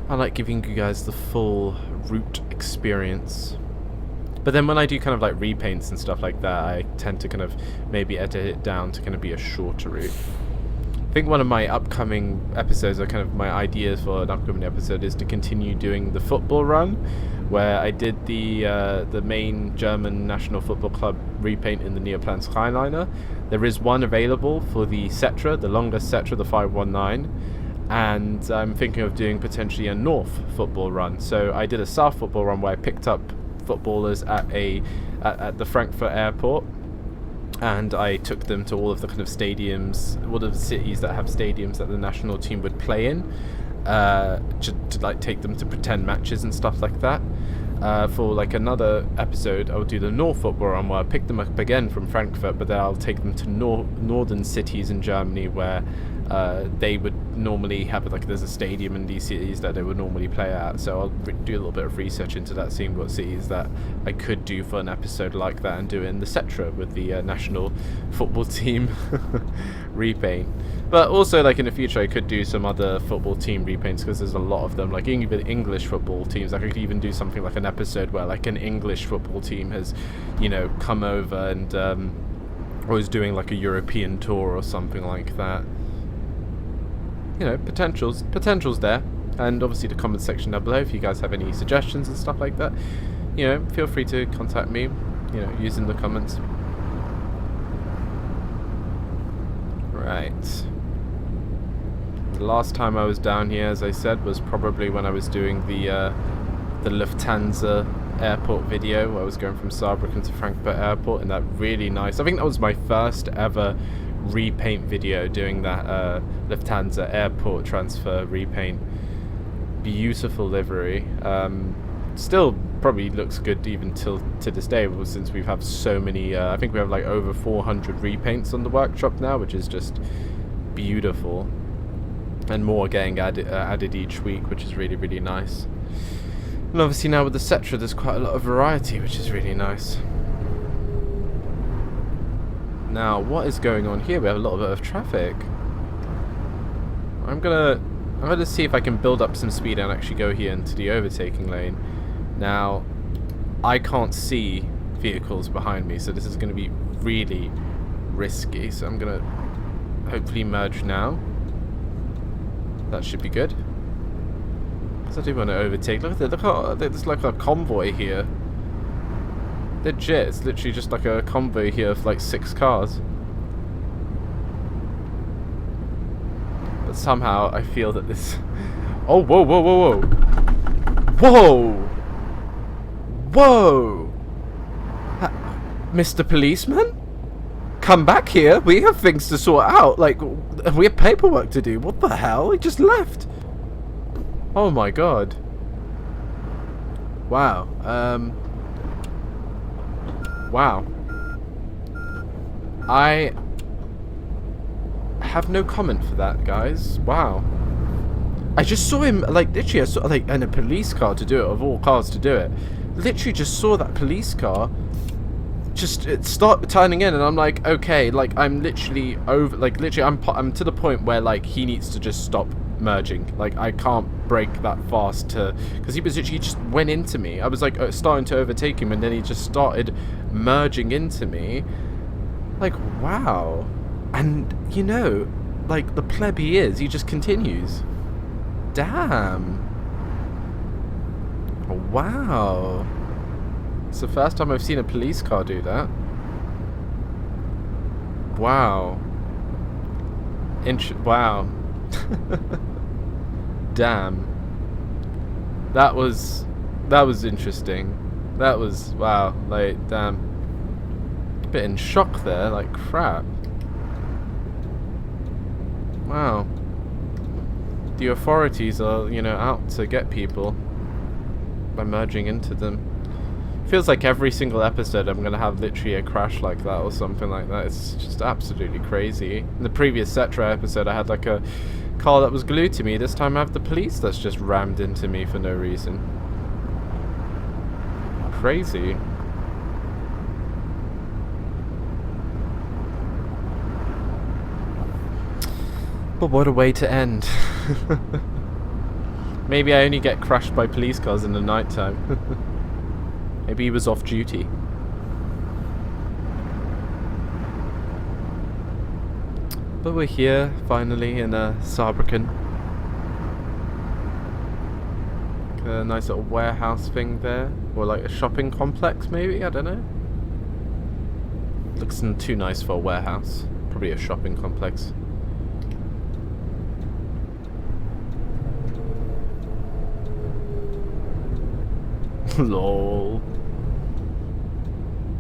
I like giving you guys the full route experience. But then when I do kind of like repaints and stuff like that, I tend to kind of maybe edit it down to kind of be a shorter route. I think one of my upcoming episodes, or kind of my ideas for an upcoming episode, is to continue doing the football run, where I did the main German national football club repaint in the Neoplan Skyliner. There is one available for the Setra, the longest Setra, the 519, and I'm thinking of doing potentially a North football run. So I did a South football run where I picked up footballers at the Frankfurt airport, and I took them to all of the kind of stadiums, all of the cities that have stadiums that the national team would play in, to like take them to pretend matches and stuff like that. For like another episode, I'll do the North football run where I pick them up again from Frankfurt, but then I'll take them to northern cities in Germany where they would normally have, like, there's a stadium in these cities that they would normally play at. So I'll do a little bit of research into that, seeing what cities that I could do for an episode like that, and do it in the Setra with the national football team repaint. But also, like, in the future I could do some other football team repaints, because there's a lot of them, like even English football teams. I could even do something like an episode where like an English football team has, you know, come over and or is doing like a European tour or something like that. You know, potentials there. And obviously the comment section down below, if you guys have any suggestions and stuff like that, you know, feel free to contact me, you know, using the comments. Right. The last time I was down here, as I said, was probably when I was doing the Lufthansa airport video, where I was going from Saarbrücken to Frankfurt airport, and that really nice, I think that was my first ever repaint video, doing that Lufthansa airport transfer repaint. Beautiful livery. Still probably looks good even to this day, since we have so many, I think we have like over 400 repaints on the workshop now, which is just beautiful, and more getting added each week, which is really, really nice. And obviously now with the Setra there's quite a lot of variety, which is really nice. Now, what is going on here? We have a little bit of traffic. I'm gonna see if I can build up some speed and actually go here into the overtaking lane. Now, I can't see vehicles behind me, so this is going to be really risky. So I'm gonna hopefully merge now. That should be good. Because I do want to overtake. Look at that! Look how there's like a convoy here. Legit, it's literally just like a convoy here of like 6 cars. But somehow I feel that this... Oh, whoa, whoa, whoa, whoa! Whoa! Whoa! Mr. Policeman? Come back here. We have things to sort out. Like, we have paperwork to do. What the hell? He just left. Oh my god. Wow. Wow. I have no comment for that, guys. Wow. I just saw him, like, literally, I saw, like, in a police car to do it, of all cars to do it. Literally just saw that police car just start turning in, and I'm like, okay, like, I'm literally over, like, literally, I'm to the point where, like, he needs to just stop merging. Like, I can't brake that fast to, because he was literally, he just went into me. I was, like, starting to overtake him, and then he just started merging into me. Like, wow. And, you know, like, the pleb he is, he just continues. Damn. Wow. It's the first time I've seen a police car do that. Wow. Wow. Damn. That was interesting. That was, wow, like, damn. A bit in shock there, like, crap. Wow. The authorities are, you know, out to get people by merging into them. Feels like every single episode I'm gonna have literally a crash like that or something like that. It's just absolutely crazy. In the previous Setra episode I had like a car that was glued to me. This time I have the police that's just rammed into me for no reason. Crazy. But what a way to end. Maybe I only get crashed by police cars in the night time. Maybe he was off duty. But we're here, finally, in Saarbrücken. A nice little warehouse thing there. Or like a shopping complex, maybe? I don't know. Looks too nice for a warehouse. Probably a shopping complex. Lol.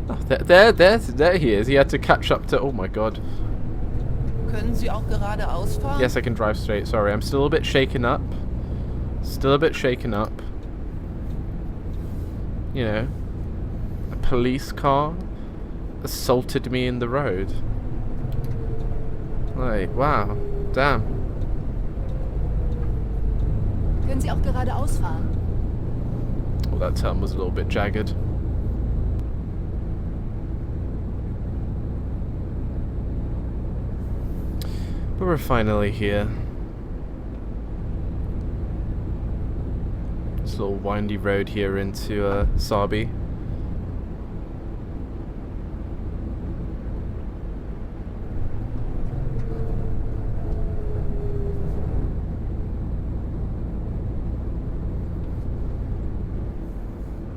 Oh, there he is. He had to catch up to... Oh my god. Können Sie auch geradeaus fahren? Yes, I can drive straight. Sorry, I'm still a bit shaken up. Still a bit shaken up. You know, a police car assaulted me in the road. Like, wow. Damn. Können Sie auch geradeaus fahren? Oh, that turn was a little bit jagged. But we're finally here. This little windy road here into Saarbrücken.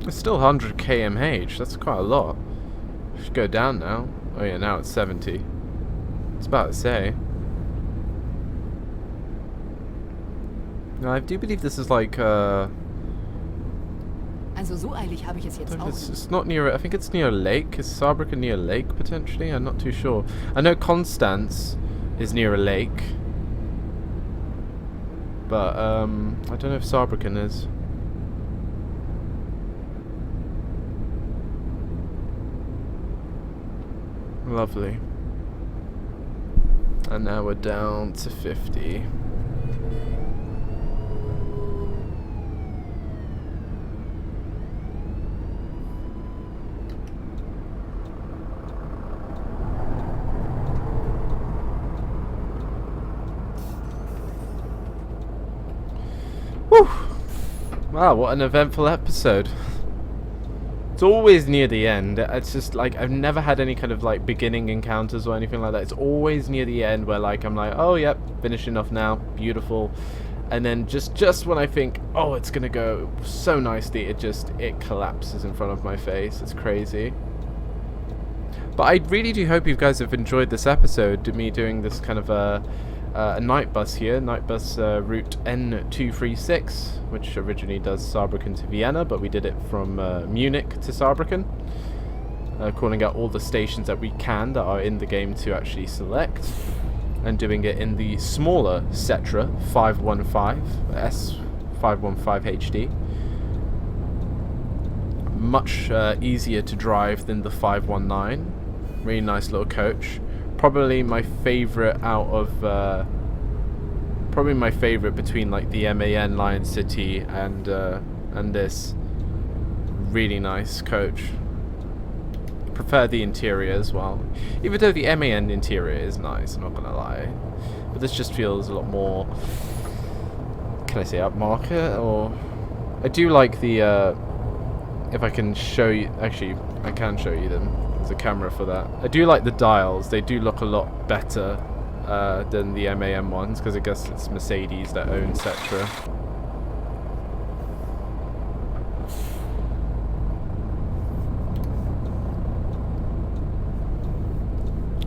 It's still 100 km/h. That's quite a lot. Should go down now. Oh yeah, now it's 70. It's about to say. No, I do believe this is like Also so eilig habe ich es jetzt auch. it's not near. I think it's near a lake. Is Saarbrücken near a lake potentially? I'm not too sure. I know Konstanz is near a lake, but I don't know if Saarbrücken is. Lovely. And now we're down to 50. Whew. Wow, what an eventful episode. It's always near the end. It's just like I've never had any kind of like beginning encounters or anything like that. It's always near the end where like I'm like, oh yep, finishing off now, beautiful. And then just when I think, oh, it's gonna go so nicely, it collapses in front of my face. It's crazy. But I really do hope you guys have enjoyed this episode, me doing this kind of a night bus here, night bus route N236, which originally does Saarbrücken to Vienna, but we did it from Munich to Saarbrücken, calling out all the stations that we can that are in the game to actually select, and doing it in the smaller Setra 515 S515 HD. Much easier to drive than the 519. Really nice little coach. Probably my favorite out of probably my favorite between like the MAN Lion City and this. Really nice coach. Prefer the interior as well, even though the MAN interior is nice, I'm not gonna lie, but this just feels a lot more, can I say, upmarket? Or I do like the if I can show you, actually I can show you them. There's a camera for that. I do like the dials. They do look a lot better than the MAN ones, because I guess it's Mercedes that own Setra.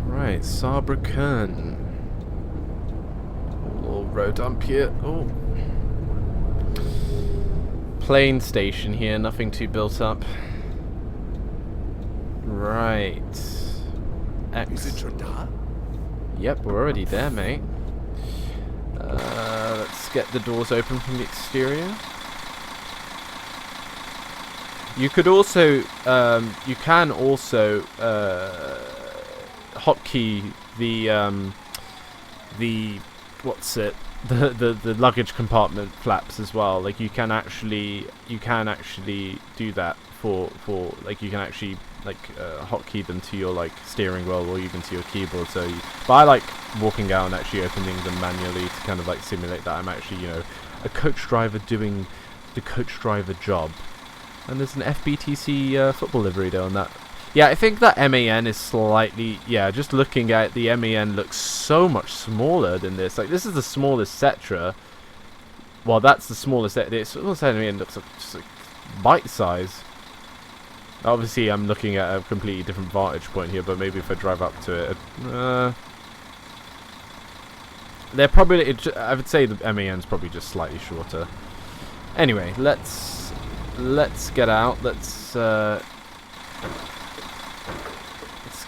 Right, Saarbrücken. Little road dump here. Oh. Plain station here, nothing too built up. Right. Excellent. Yep, we're already there, mate. Let's get the doors open from the exterior. You could also, you can also hotkey the what's it? The luggage compartment flaps as well. Like you can actually do that for like you can actually like hotkey them to your like steering wheel or even to your keyboard. So, but I like walking out and actually opening them manually to kind of like simulate that I'm actually, you know, a coach driver doing the coach driver job. And there's an FBTC football livery there on that. Yeah, I think that MAN is slightly, yeah, just looking at it, the MAN looks so much smaller than this. Like, this is the smallest Setra. Well, that's the smallest. This MAN looks like just like bite size. Obviously, I'm looking at a completely different vantage point here, but maybe if I drive up to it, they're probably. I would say the MAN's probably just slightly shorter. Anyway, let's get out. Let's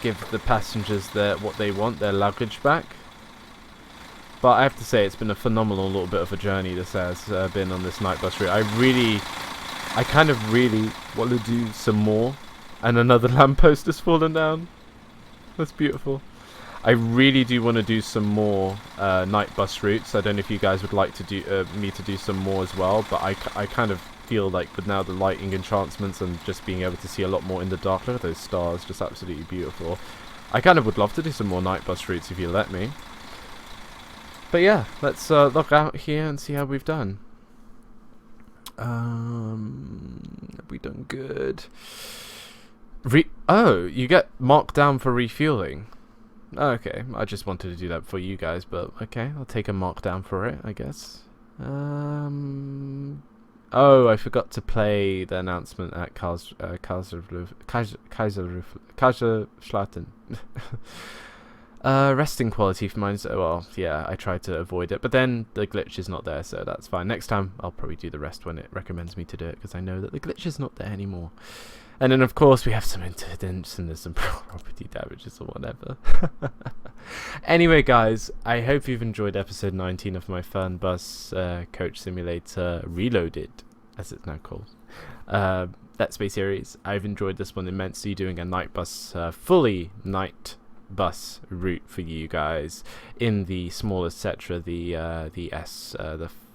give the passengers what they want, their luggage back. But I have to say, it's been a phenomenal little bit of a journey this has been on this night bus route. I kind of really want to do some more. And another lamppost has fallen down. That's beautiful. I really do want to do some more night bus routes. I don't know if you guys would like to do me to do some more as well, but I kind of feel like with now the lighting enhancements and just being able to see a lot more in the dark. Look at those stars, just absolutely beautiful. I kind of would love to do some more night bus routes if you let me. But yeah, let's look out here and see how we've done. Have we done good? Oh, you get marked down for refueling. Okay, I just wanted to do that for you guys, but okay, I'll take a mark down for it, I guess. Oh, I forgot to play the announcement at Kaiserslautern. Resting quality for mine. Well, yeah, I tried to avoid it, but then the glitch is not there, so that's fine. Next time, I'll probably do the rest when it recommends me to do it, because I know that the glitch is not there anymore. And then, of course, we have some incidents and there's some property damages or whatever. Anyway, guys, I hope you've enjoyed episode 19 of my Fernbus Coach Simulator Reloaded, as it's now called. Let's Play series. I've enjoyed this one immensely, doing a night bus, fully night bus route for you guys in the smallest Setra, the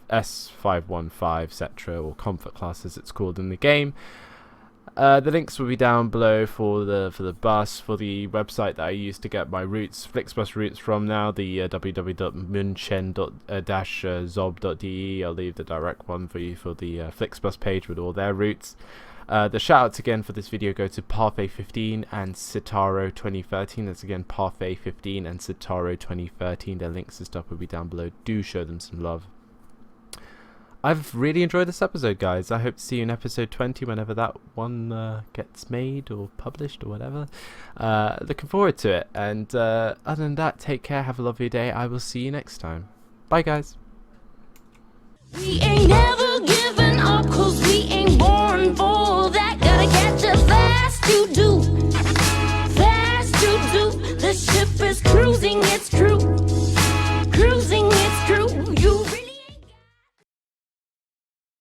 S515 Setra, or Comfort Class as it's called in the game. The links will be down below for the bus, for the website that I use to get my routes, FlixBus Routes from now, the www.munchen-zob.de. I'll leave the direct one for you for the FlixBus page with all their routes. The shoutouts again for this video go to Parfait 15 and Citaro 2013. That's again Parfait 15 and Citaro 2013. Their links and stuff will be down below. Do show them some love. I've really enjoyed this episode, guys. I hope to see you in episode 20 whenever that one gets made or published or whatever. Looking forward to it. And other than that, take care. Have a lovely day. I will see you next time. Bye, guys. We ain't never